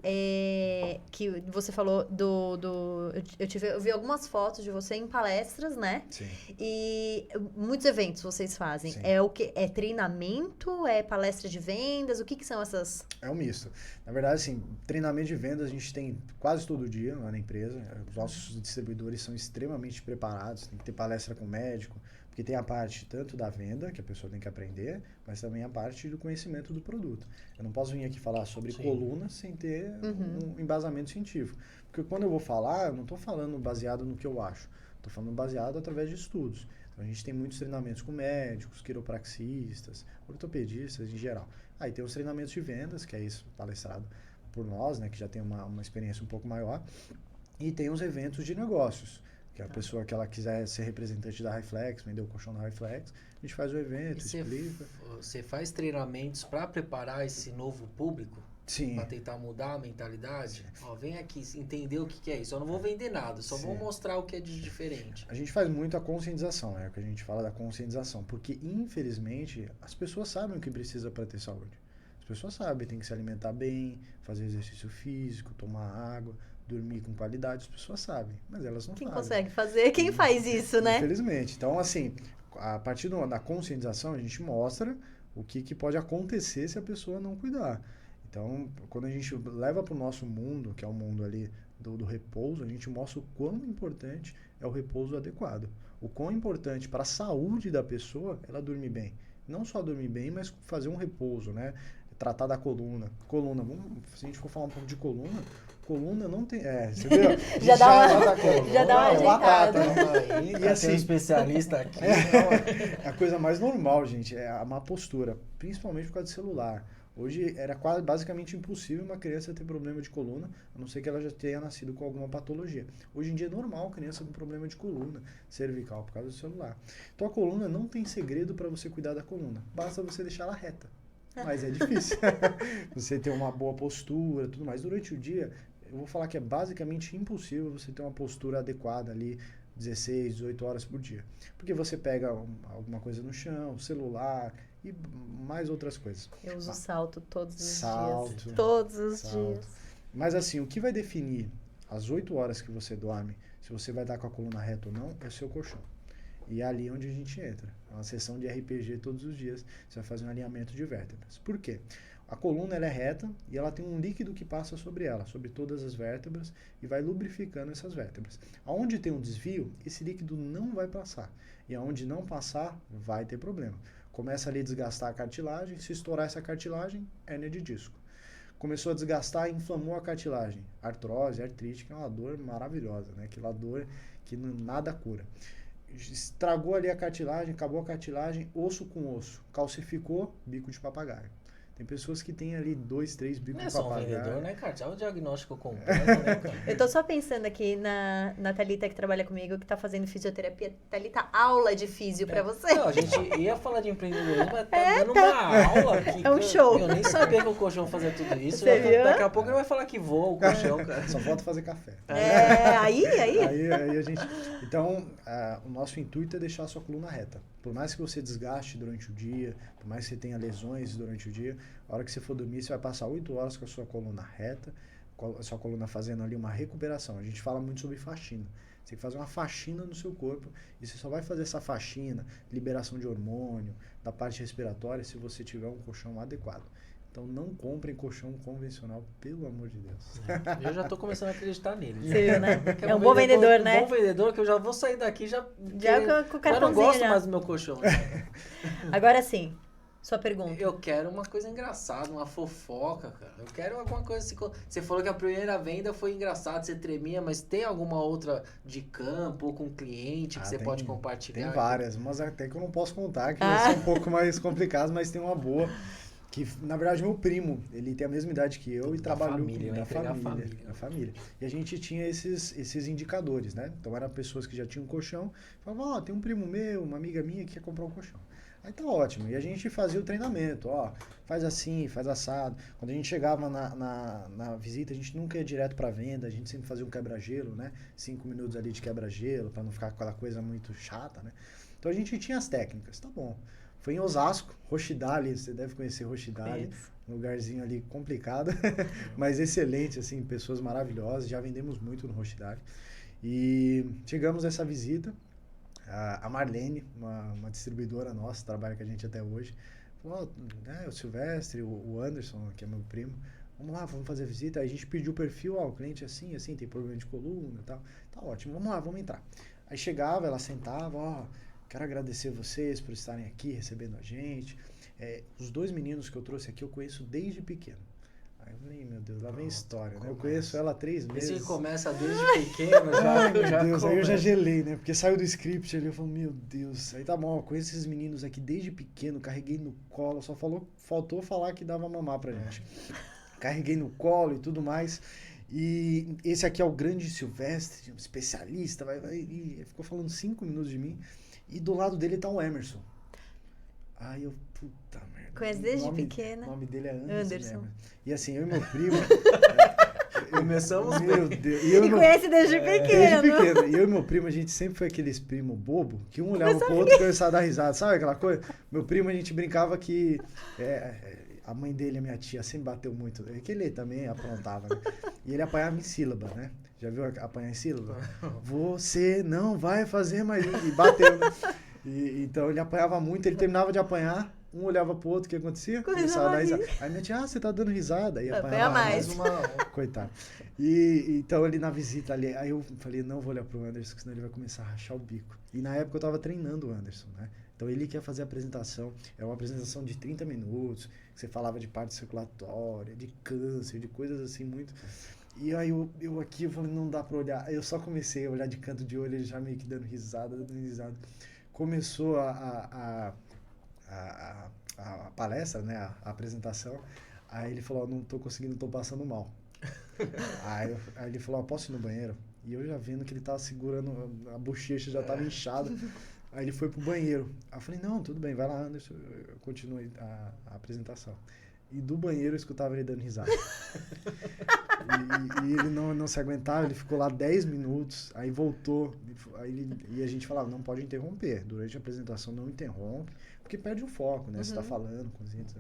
Que você falou eu vi algumas fotos de você em palestras, né? Sim. E muitos eventos vocês fazem. Sim. É o quê? É treinamento? É palestra de vendas? O que são essas... É um misto. Na verdade, assim, treinamento de vendas a gente tem quase todo dia lá na empresa. Os nossos distribuidores são extremamente preparados. Tem que ter palestra com médico, porque tem a parte tanto da venda, que a pessoa tem que aprender, mas também a parte do conhecimento do produto. Eu não posso vir aqui falar sobre coluna sem ter um embasamento científico. Porque quando eu vou falar, eu não estou falando baseado no que eu acho. Estou falando baseado através de estudos. Então, a gente tem muitos treinamentos com médicos, quiropraxistas, ortopedistas em geral. Aí tem os treinamentos de vendas, que é isso palestrado por nós, né, que já tem uma experiência um pouco maior. E tem os eventos de negócios, que a pessoa que ela quiser ser representante da Hi-Flex, vender o colchão da Hi-Flex, a gente faz o evento, explica. Você faz treinamentos para preparar esse novo público? Sim. Para tentar mudar a mentalidade? Ó, vem aqui entender o que é isso. Eu não vou vender nada, só vou mostrar o que é de diferente. A gente faz muito a conscientização, é o que a gente fala da conscientização, porque infelizmente as pessoas sabem o que precisa para ter saúde. As pessoas sabem, tem que se alimentar bem, fazer exercício físico, tomar água, dormir com qualidade, as pessoas sabem, mas elas não fazem. Quem consegue fazer? Quem faz isso, né? Infelizmente. Então, assim, a partir da conscientização, a gente mostra o que pode acontecer se a pessoa não cuidar. Então, quando a gente leva para o nosso mundo, que é o mundo ali do repouso, a gente mostra o quão importante é o repouso adequado. O quão importante para a saúde da pessoa ela dormir bem. Não só dormir bem, mas fazer um repouso, né? Tratar da coluna. Se a gente for falar um pouco de coluna não tem... você viu? já dá uma ajeitada. E assim, um especialista aqui. É a coisa mais normal, gente, é a má postura, principalmente por causa do celular. Hoje era basicamente impossível uma criança ter problema de coluna, a não ser que ela já tenha nascido com alguma patologia. Hoje em dia é normal criança com problema de coluna cervical por causa do celular. Então a coluna não tem segredo para você cuidar da coluna, basta você deixar ela reta. Mas é difícil. Você ter uma boa postura, tudo mais. Durante o dia, eu vou falar que é basicamente impossível você ter uma postura adequada ali 16, 18 horas por dia. Porque você pega alguma coisa no chão, celular e mais outras coisas. Eu uso salto todos os dias. Todos os dias. Mas assim, o que vai definir as 8 horas que você dorme, se você vai estar com a coluna reta ou não, é o seu colchão. E é ali onde a gente entra. É uma sessão de RPG todos os dias. Você vai fazer um alinhamento de vértebras. Por quê? A coluna ela é reta e ela tem um líquido que passa sobre ela, sobre todas as vértebras, e vai lubrificando essas vértebras. Aonde tem um desvio, esse líquido não vai passar. E aonde não passar, vai ter problema. Começa ali a desgastar a cartilagem. Se estourar essa cartilagem, hérnia de disco. Começou a desgastar, inflamou a cartilagem. Artrose, artrite, que é uma dor maravilhosa, né? Aquela dor que nada cura. Estragou ali a cartilagem, acabou a cartilagem, osso com osso. Calcificou, bico de papagaio. Tem pessoas que têm ali 2, 3 bicos de papagaio. Não é só um vendedor, né, cara? É o diagnóstico completo, né, cara? Eu tô só pensando aqui na Thalita que trabalha comigo, que tá fazendo fisioterapia. Thalita, aula de físio pra você. Não, a gente ia falar de empreendedorismo, mas tá dando uma aula aqui. É um show. Eu nem sabia que o colchão fazia tudo isso. Você viu? Daqui a pouco ele vai falar que voa o colchão, cara. Só falta fazer café. Aí a gente... Então, o nosso intuito é deixar a sua coluna reta. Por mais que você desgaste durante o dia, por mais que você tenha lesões durante o dia, a hora que você for dormir, você vai passar 8 horas com a sua coluna reta, a sua coluna fazendo ali uma recuperação. A gente fala muito sobre faxina. Você tem que fazer uma faxina no seu corpo e você só vai fazer essa faxina, liberação de hormônio, da parte respiratória, se você tiver um colchão adequado. Então não comprem colchão convencional, pelo amor de Deus. Eu já tô começando a acreditar nele. Você viu, né? É um bom vendedor, né? Um bom vendedor que eu já vou sair daqui já com o cartãozinho. Eu não gosto mais do meu colchão. Né? Agora sim, sua pergunta. Eu quero uma coisa engraçada, uma fofoca, cara. Eu quero alguma coisa assim. Você falou que a primeira venda foi engraçada, você tremia, mas tem alguma outra de campo ou com cliente que você pode compartilhar? Tem várias, mas até que eu não posso contar, que vai ser um pouco mais complicado, mas tem uma boa. Que, na verdade, meu primo, ele tem a mesma idade que eu e trabalhou na família. E a gente tinha esses indicadores, né? Então, eram pessoas que já tinham um colchão, falavam, tem um primo meu, uma amiga minha que quer comprar um colchão. Aí tá ótimo. E a gente fazia o treinamento, faz assim, faz assado. Quando a gente chegava na visita, a gente nunca ia direto pra venda, a gente sempre fazia um quebra-gelo, né? 5 minutos ali de quebra-gelo, pra não ficar aquela coisa muito chata, né? Então, a gente tinha as técnicas, tá bom. Foi em Osasco, Rochidale, você deve conhecer Rochidale, um lugarzinho ali complicado, mas excelente, assim, pessoas maravilhosas, já vendemos muito no Rochidale. E chegamos nessa visita, a Marlene, uma distribuidora nossa, trabalha com a gente até hoje, falou, o Silvestre, o Anderson, que é meu primo, vamos lá, vamos fazer a visita. Aí a gente pediu o perfil, o cliente assim, tem problema de coluna e tal, tá ótimo, vamos lá, vamos entrar. Aí chegava, ela sentava, quero agradecer vocês por estarem aqui, recebendo a gente. Os 2 meninos que eu trouxe aqui, eu conheço desde pequeno. Aí eu falei, meu Deus, lá vem história, né? Eu conheço ela há 3 meses. Esse começa desde pequeno, Ai, meu Deus, aí eu já gelei, né? Porque saiu do script ali, eu falei, meu Deus. Aí tá bom, eu conheço esses meninos aqui desde pequeno, carreguei no colo, só faltou falar que dava mamar pra gente. Carreguei no colo e tudo mais. E esse aqui é o grande Silvestre, um especialista, e ficou falando 5 minutos de mim. E do lado dele tá o Emerson. Aí eu, puta merda. Conhece desde pequena. O nome dele é Anderson. E assim, eu e meu primo... Começamos meu Deus. E conhece desde pequeno. Desde pequeno. E eu e meu primo, a gente sempre foi aqueles primo bobo, que um olhava pro outro e começava a dar risada. Sabe aquela coisa? Meu primo, a gente brincava que... a mãe dele, a minha tia, sempre bateu muito. É que ele também aprontava, né? E ele apanhava em sílaba, né? Já viu apanhar em sílaba? Você não vai fazer mais... E bateu, né? Então ele apanhava muito, ele terminava de apanhar, um olhava pro outro, o que acontecia? Começava a dar risada. Aí minha tia, você tá dando risada. Aí apanhava mais. Coitado. Então ele na visita ali, aí eu falei, não vou olhar pro Anderson, senão ele vai começar a rachar o bico. E na época eu tava treinando o Anderson, né? Então ele quer fazer a apresentação, é uma apresentação de 30 minutos, que você falava de parte circulatória, de câncer, de coisas assim muito... E aí eu aqui, eu falei, não dá pra olhar. Aí eu só comecei a olhar de canto de olho, ele já meio que dando risada. Começou a palestra, né, a apresentação. Aí ele falou, não tô conseguindo, tô passando mal. aí ele falou, posso ir no banheiro? E eu já vendo que ele tava segurando, a bochecha já tava inchada. Aí ele foi pro banheiro. Aí eu falei, não, tudo bem, vai lá, Anderson, eu continuo a apresentação. E do banheiro eu escutava ele dando risada. e ele não se aguentava, ele ficou lá 10 minutos, aí voltou. E a gente falava, não pode interromper. Durante a apresentação não interrompe, porque perde o foco, né? Você tá falando com os índios.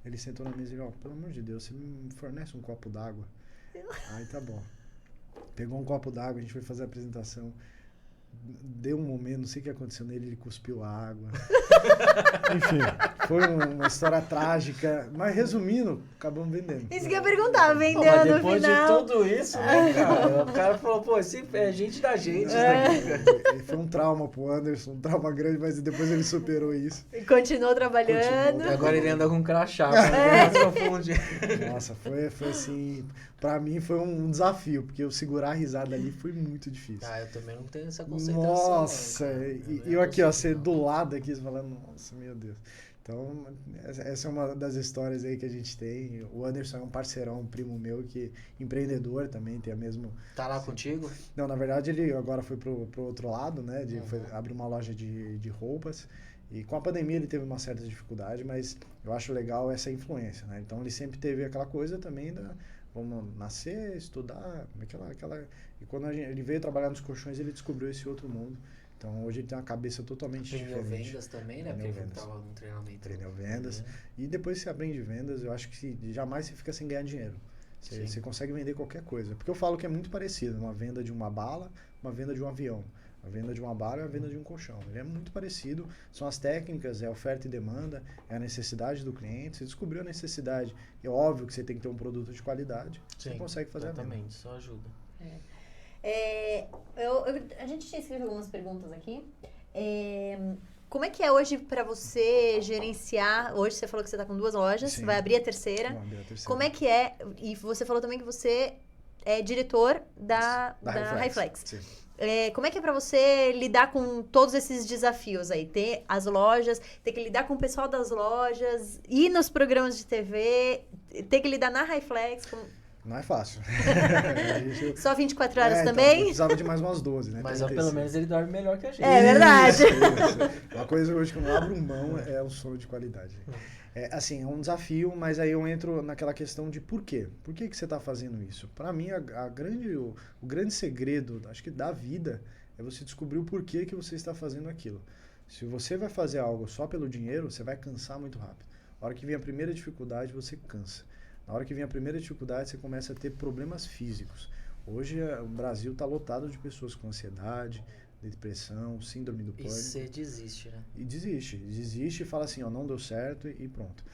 Ele sentou na mesa e falou, pelo amor de Deus, você me fornece um copo d'água? Aí tá bom. Pegou um copo d'água, a gente foi fazer a apresentação. Deu um momento, não sei o que aconteceu nele, ele cuspiu a água. Enfim, foi uma história trágica. Mas resumindo, acabamos vendendo. Isso que eu ia perguntar, vendeu no final. Depois de tudo isso, né, cara? O cara falou, pô, esse é gente da gente. Isso daqui, foi um trauma pro Anderson, um trauma grande, mas depois ele superou isso. E continuou trabalhando. E agora ele anda com um crachá. Nossa, foi assim... Pra mim foi um desafio, porque eu segurar a risada ali foi muito difícil. Eu também não tenho essa concentração. Nossa, e eu aqui, você do lado aqui, falando, nossa, meu Deus. Então, essa é uma das histórias aí que a gente tem. O Anderson é um parceirão, um primo meu, que empreendedor também, tem a mesma... Tá lá contigo? Não, na verdade ele agora foi pro outro lado, né, abriu uma loja de roupas. E com a pandemia ele teve uma certa dificuldade, mas eu acho legal essa influência, né? Então ele sempre teve aquela coisa também da... Vamos nascer, estudar, E quando ele veio trabalhar nos colchões, ele descobriu esse outro mundo. Então, hoje ele tem uma cabeça totalmente diferente. Aprendeu vendas também, né? Porque ele estava no treinamento. Aprendeu vendas. E depois que você aprende vendas, eu acho que jamais você fica sem ganhar dinheiro. Você consegue vender qualquer coisa. Porque eu falo que é muito parecido, uma venda de uma bala, uma venda de um avião. A venda de uma bala é a venda de um colchão. Ele é muito parecido, são as técnicas, é a oferta e demanda, é a necessidade do cliente. Você descobriu a necessidade, é óbvio que você tem que ter um produto de qualidade, você consegue fazer a venda. Exatamente, só ajuda. A gente tinha escrito algumas perguntas aqui. Como é que é hoje para você gerenciar? Hoje você falou que você está com 2 lojas, vai abrir a terceira. Vou abrir a terceira. Como é que é? E você falou também que você é diretor da Hi-Flex. Sim. Como é que é para você lidar com todos esses desafios aí? Ter as lojas, ter que lidar com o pessoal das lojas, ir nos programas de TV, ter que lidar na Hi-Flex. Não é fácil. Só 24 horas então, também? eu precisava de mais umas 12, né? Mas pelo menos ele dorme melhor que a gente. É verdade. Isso. Uma coisa hoje que eu não abro mão é o sono de qualidade. É um desafio, mas aí eu entro naquela questão de por quê? Por que você está fazendo isso? Para mim, o grande segredo, acho que da vida, é você descobrir o porquê que você está fazendo aquilo. Se você vai fazer algo só pelo dinheiro, você vai cansar muito rápido. A hora que vem a primeira dificuldade, você cansa. Na hora que vem a primeira dificuldade, você começa a ter problemas físicos. Hoje, o Brasil está lotado de pessoas com ansiedade, depressão, síndrome do pânico. E você desiste, né? E desiste e fala assim, não deu certo e pronto.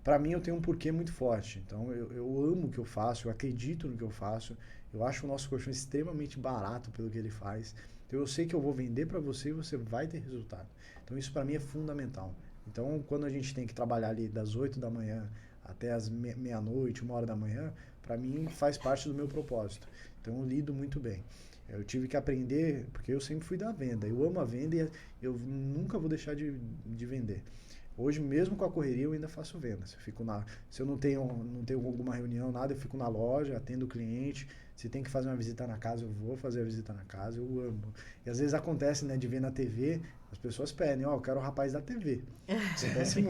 Para mim, eu tenho um porquê muito forte. Então, eu amo o que eu faço, eu acredito no que eu faço. Eu acho o nosso colchão extremamente barato pelo que ele faz. Então, eu sei que eu vou vender para você e você vai ter resultado. Então, isso para mim é fundamental. Então, quando a gente tem que trabalhar ali das 8 da manhã até as meia-noite, 1h da manhã, para mim faz parte do meu propósito. Então, eu lido muito bem. Eu tive que aprender, porque eu sempre fui da venda. Eu amo a venda e eu nunca vou deixar de vender. Hoje, mesmo com a correria, eu ainda faço vendas. Se eu não tenho alguma reunião, nada, eu fico na loja, atendo o cliente. Se tem que fazer uma visita na casa, eu vou fazer a visita na casa. Eu amo. E às vezes acontece, né, de ver na TV, as pessoas pedem, eu quero o rapaz da TV. Acontece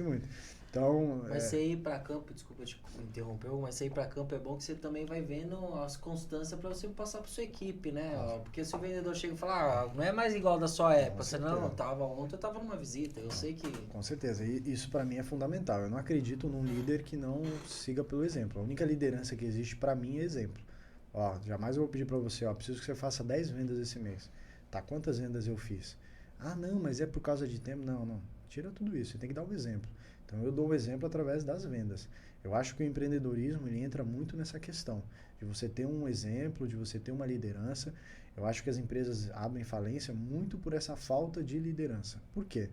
muito. Então, mas você ir para campo, desculpa te interromper, mas você ir para campo é bom que você também vai vendo as constâncias para você passar para sua equipe, né? Porque se o vendedor chega e fala, não é mais igual da sua época, você ontem eu tava numa visita, eu sei que... Com certeza, e isso para mim é fundamental. Eu não acredito num líder que não siga pelo exemplo. A única liderança que existe para mim é exemplo. Jamais eu vou pedir para você, preciso que você faça 10 vendas esse mês. Tá, quantas vendas eu fiz? Não, mas é por causa de tempo? Não. Tira tudo isso, você tem que dar um exemplo. Então, eu dou um exemplo através das vendas. Eu acho que o empreendedorismo ele entra muito nessa questão de você ter um exemplo, de você ter uma liderança. Eu acho que as empresas abrem falência muito por essa falta de liderança. Por quê?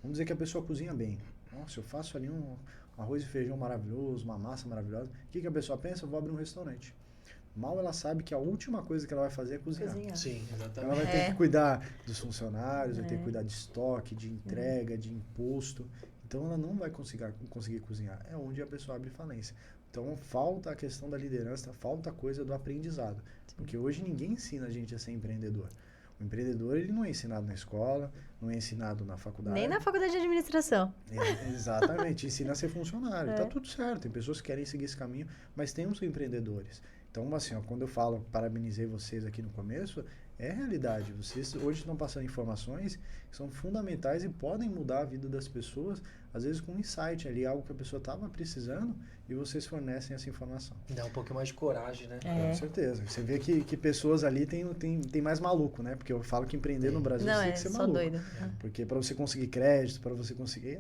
Vamos dizer que a pessoa cozinha bem. Nossa, eu faço ali um arroz e feijão maravilhoso, uma massa maravilhosa. O que a pessoa pensa? Eu vou abrir um restaurante. Mal ela sabe que a última coisa que ela vai fazer é cozinhar. Sim, exatamente. Ela vai ter que cuidar dos funcionários, vai ter que cuidar de estoque, de entrega, de imposto. Então, ela não vai conseguir cozinhar. É onde a pessoa abre falência. Então, falta a questão da liderança, falta a coisa do aprendizado. Porque hoje ninguém ensina a gente a ser empreendedor. O empreendedor, ele não é ensinado na escola, não é ensinado na faculdade. Nem na faculdade de administração. Exatamente. Ensina a ser funcionário. Tá tudo certo. Tem pessoas que querem seguir esse caminho, mas tem os empreendedores. Então, assim, quando eu falo, parabenizei vocês aqui no começo, é realidade. Vocês hoje estão passando informações que são fundamentais e podem mudar a vida das pessoas, às vezes com um insight ali, algo que a pessoa estava precisando e vocês fornecem essa informação. Dá um pouquinho mais de coragem, né? Com certeza. Você vê que pessoas ali tem mais maluco, né? Porque eu falo que empreender no Brasil você tem que ser maluco. Doido. Porque para você conseguir crédito, para você conseguir...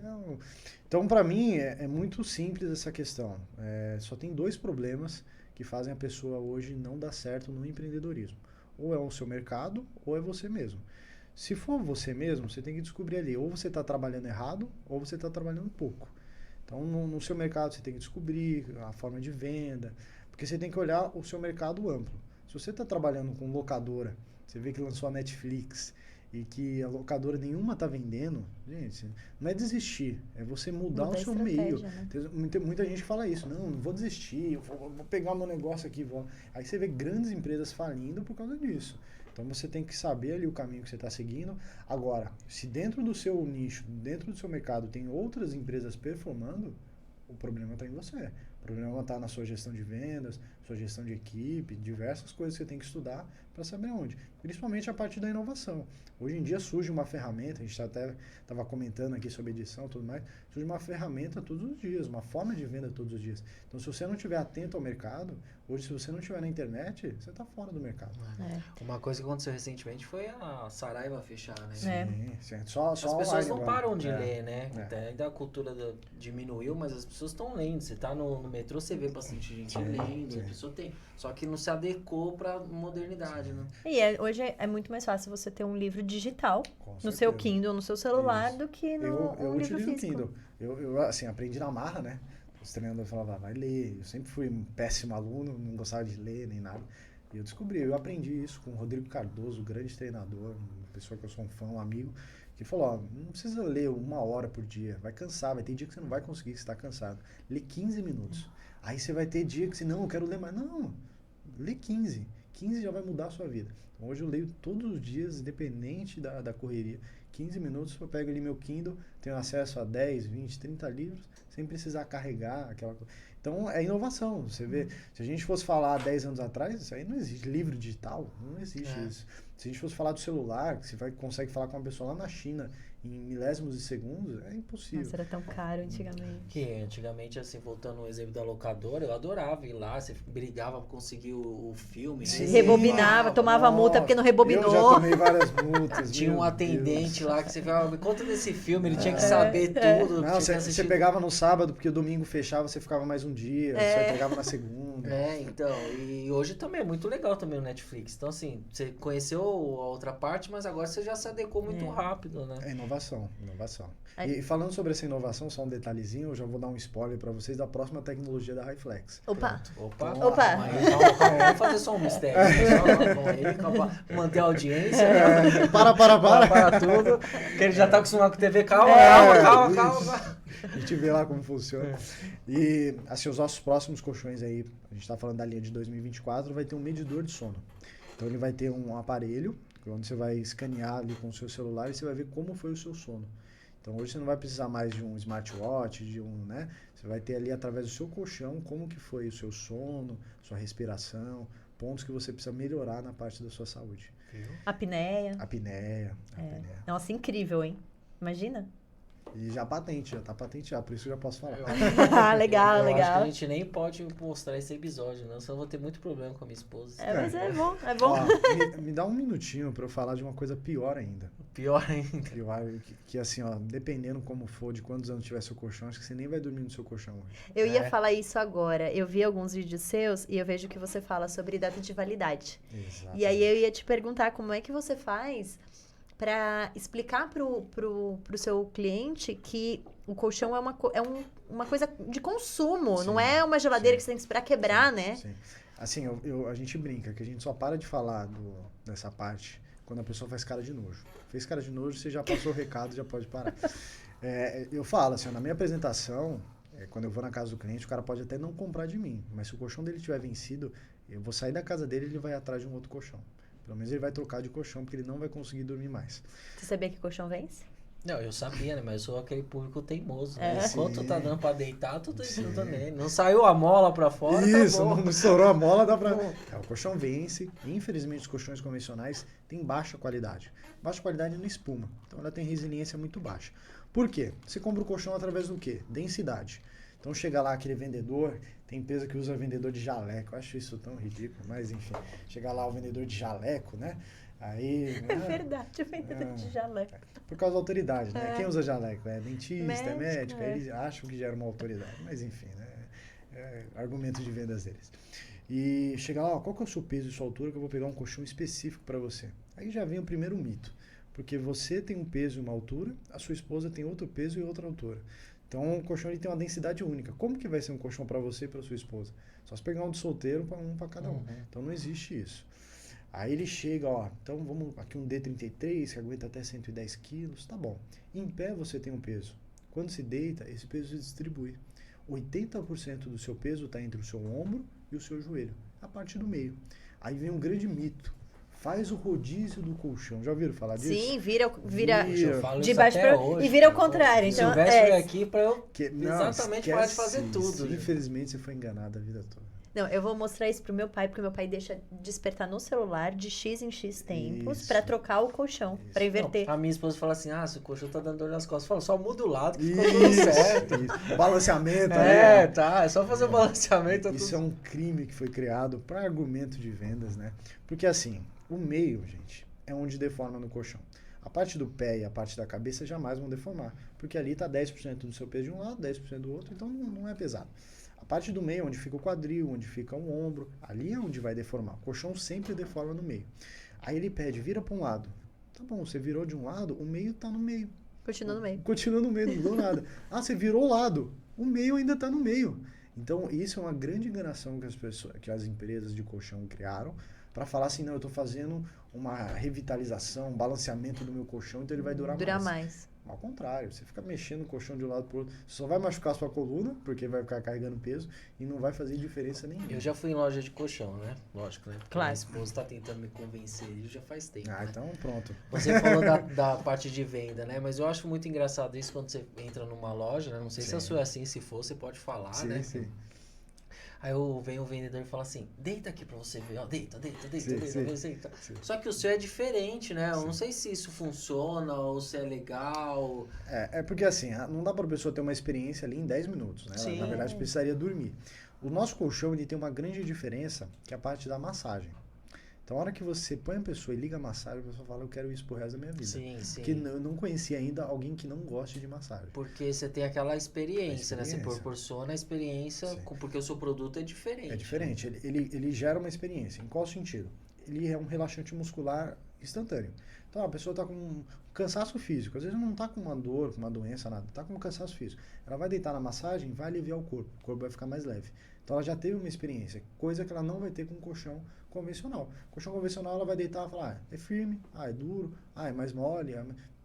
Então, para mim, é muito simples essa questão. Só tem 2 problemas que fazem a pessoa hoje não dar certo no empreendedorismo. Ou é o seu mercado, ou é você mesmo. Se for você mesmo, você tem que descobrir ali, ou você está trabalhando errado, ou você está trabalhando pouco. Então, no seu mercado, você tem que descobrir a forma de venda, porque você tem que olhar o seu mercado amplo. Se você está trabalhando com locadora, você vê que lançou a Netflix, e que a locadora nenhuma está vendendo, gente, não é desistir, é você mudar o seu meio. Né? Muita gente fala isso, não vou desistir, eu vou pegar o meu negócio aqui. Aí você vê grandes empresas falindo por causa disso. Então você tem que saber ali o caminho que você está seguindo. Agora, se dentro do seu nicho, dentro do seu mercado, tem outras empresas performando, o problema está em você. O problema está na sua gestão de vendas, sua gestão de equipe, diversas coisas que você tem que estudar para saber onde. principalmente a partir da inovação. Hoje em dia surge uma ferramenta, a gente até estava comentando aqui sobre edição e tudo mais, surge uma ferramenta todos os dias, uma forma de venda todos os dias. Então, se você não estiver atento ao mercado, hoje, se você não estiver na internet, você está fora do mercado. Uma coisa que aconteceu recentemente foi a Saraiva fechar, né? Sim. Só as pessoas não param de ler, ler, né? Ainda a cultura diminuiu, mas as pessoas estão lendo. Você tá no metrô, você vê bastante gente lendo, a pessoa tem. Só que não se adequou para modernidade, né? E hoje é muito mais fácil você ter um livro digital no seu Kindle, no seu celular, do que no livro físico. Kindle. Eu, assim, aprendi na marra, né? Os treinadores falavam, vai ler. Eu sempre fui um péssimo aluno, não gostava de ler nem nada. E eu aprendi isso com o Rodrigo Cardoso, grande treinador, uma pessoa que eu sou um fã, um amigo, que falou, não precisa ler 1 hora por dia, vai cansar, vai ter dia que você não vai conseguir, que você está cansado. Lê 15 minutos. Aí você vai ter dia que você, não, eu quero ler mais. Não, lê 15. 15 já vai mudar a sua vida. Então, hoje eu leio todos os dias, independente da correria. 15 minutos, eu pego ali meu Kindle, tenho acesso a 10, 20, 30 livros, sem precisar carregar aquela coisa. Então, é inovação. Você vê, se a gente fosse falar 10 anos atrás, isso aí não existe. Livro digital, não existe isso. Se a gente fosse falar do celular, que você consegue falar com uma pessoa lá na China em milésimos de segundos, é impossível. Nossa, era tão caro antigamente. Que antigamente, assim, voltando ao exemplo da locadora, eu adorava ir lá, você brigava pra conseguir o filme. Né? Rebobinava, tomava multa porque não rebobinou. Eu já tomei várias multas. Tinha um atendente lá que você falava, me conta desse filme, ele tinha que saber tudo. Não, você pegava no sábado, porque o domingo fechava, você ficava mais um dia, você pegava na segunda. Então, e hoje também é muito legal também o Netflix. Então, assim, você conheceu a outra parte, mas agora você já se adequou muito rápido, né? É inovação. E falando sobre essa inovação, só um detalhezinho, eu já vou dar um spoiler para vocês da próxima tecnologia da Highflex. Opa! Vamos fazer só um mistério. Manter a audiência. Para tudo. Que ele já tá acostumado com TV. Calma. A gente vê lá como funciona. E, assim, os nossos próximos colchões aí, a gente tá falando da linha de 2024, vai ter um medidor de sono. Então, ele vai ter um aparelho, onde você vai escanear ali com o seu celular e você vai ver como foi o seu sono. Então, hoje você não vai precisar mais de um smartwatch, né? Você vai ter ali, através do seu colchão, como que foi o seu sono, sua respiração, pontos que você precisa melhorar na parte da sua saúde. Apneia. Nossa, incrível, hein? Imagina. E já tá patenteado, por isso eu já posso falar. Legal. Acho que a gente nem pode mostrar esse episódio, não, senão eu vou ter muito problema com a minha esposa. Mas é bom. Ó, me dá um minutinho pra eu falar de uma coisa pior ainda. Pior ainda. Que assim, ó, dependendo como for, de quantos anos tiver seu colchão, acho que você nem vai dormir no seu colchão hoje. Eu ia falar isso agora. Eu vi alguns vídeos seus e eu vejo que você fala sobre data de validade. Exatamente. E aí eu ia te perguntar como é que você faz para explicar pro seu cliente que o colchão é uma coisa de consumo, não é uma geladeira que você tem que esperar quebrar, né? Sim. Assim, a gente brinca que a gente só para de falar dessa parte quando a pessoa faz cara de nojo. Fez cara de nojo, você já passou o recado, já pode parar. Eu falo assim, na minha apresentação, quando eu vou na casa do cliente, o cara pode até não comprar de mim, mas se o colchão dele estiver vencido, eu vou sair da casa dele e ele vai atrás de um outro colchão. Pelo menos ele vai trocar de colchão, porque ele não vai conseguir dormir mais. Você sabia que colchão vence? Não, eu sabia, né? Mas eu sou aquele público teimoso. Né? Enquanto tá dando pra deitar, tudo também. Não saiu a mola pra fora, isso, tá bom. Não estourou a mola, dá pra... o colchão vence. Infelizmente, os colchões convencionais têm baixa qualidade. Baixa qualidade na espuma. Então, ela tem resiliência muito baixa. Por quê? Você compra o colchão através do quê? Densidade. Então, chega lá aquele vendedor... Tem empresa que usa vendedor de jaleco. Eu acho isso tão ridículo, mas enfim. Chega lá o vendedor de jaleco, né? Aí... É verdade, o vendedor de jaleco. Por causa da autoridade, né? Quem usa jaleco? É dentista, médico. Aí eles acham que gera uma autoridade. Mas enfim, né? É argumento de vendas deles. E chega lá, ó, qual que é o seu peso e sua altura que eu vou pegar um colchão específico para você. Aí já vem o primeiro mito. Porque você tem um peso e uma altura, a sua esposa tem outro peso e outra altura. Então, o colchão ele tem uma densidade única. Como que vai ser um colchão para você e para sua esposa? Só se pegar um de solteiro, um para cada um. Então, não existe isso. Aí ele chega, ó, então vamos aqui um D33, que aguenta até 110 quilos, tá bom. Em pé você tem um peso. Quando se deita, esse peso se distribui. 80% do seu peso está entre o seu ombro e o seu joelho, a parte do meio. Aí vem um grande mito. Faz o rodízio do colchão. Já ouviram falar disso? Sim, vira de baixo para hoje, e vira ao contrário. Então, Silvestre aqui para eu exatamente parar de fazer tudo. Infelizmente você foi enganado a vida toda. Não, eu vou mostrar isso pro meu pai, porque meu pai deixa despertar no celular de X em X tempos pra trocar o colchão, pra inverter. Não, a minha esposa fala assim, se o colchão tá dando dor nas costas, fala, só muda o lado que ficou tudo certo. Balanceamento. É só fazer o balanceamento. Isso é um crime que foi criado para argumento de vendas, né? Porque assim, o meio, gente, é onde deforma no colchão. A parte do pé e a parte da cabeça jamais vão deformar, porque ali tá 10% do seu peso de um lado, 10% do outro, então não é pesado. A parte do meio, onde fica o quadril, onde fica o ombro, ali é onde vai deformar. O colchão sempre deforma no meio. Aí ele pede, vira para um lado. Tá bom, você virou de um lado, o meio tá no meio. Continua no meio. Continua no meio, não mudou nada. Você virou o lado, o meio ainda tá no meio. Então, isso é uma grande enganação que as empresas de colchão criaram para falar assim, não, eu tô fazendo uma revitalização, um balanceamento do meu colchão, então ele vai durar mais. Ao contrário, você fica mexendo o colchão de um lado pro outro, você só vai machucar a sua coluna, porque vai ficar carregando peso, e não vai fazer diferença nenhuma. Eu já fui em loja de colchão, né? Lógico, né? Porque claro. Minha esposa tá tentando me convencer, isso já faz tempo. Né? Então pronto. Você falou da parte de venda, né? Mas eu acho muito engraçado isso quando você entra numa loja, né? Não sei se a sua é assim, se for, você pode falar, né? Sim. Aí vem o vendedor e fala assim, deita aqui pra você ver, ó, deita. Sim. Só que o seu é diferente, né? Eu não sei se isso funciona ou se é legal. É porque assim, não dá pra pessoa ter uma experiência ali em 10 minutos, né? Ela, na verdade, precisaria dormir. O nosso colchão, ele tem uma grande diferença, que é a parte da massagem. Então, a hora que você põe a pessoa e liga a massagem, a pessoa fala, eu quero isso pro resto da minha vida. Sim. Porque eu não conheci ainda alguém que não goste de massagem. Porque você tem aquela experiência, né? Você proporciona a experiência, porque o seu produto é diferente. É diferente. Ele gera uma experiência. Em qual sentido? Ele é um relaxante muscular instantâneo. Então, a pessoa está com um cansaço físico. Às vezes não está com uma dor, com uma doença, nada. Está com um cansaço físico. Ela vai deitar na massagem, vai aliviar o corpo. O corpo vai ficar mais leve. Então, ela já teve uma experiência. Coisa que ela não vai ter com um colchão convencional. Colchão convencional, ela vai deitar e falar, é firme, é duro, é mais mole,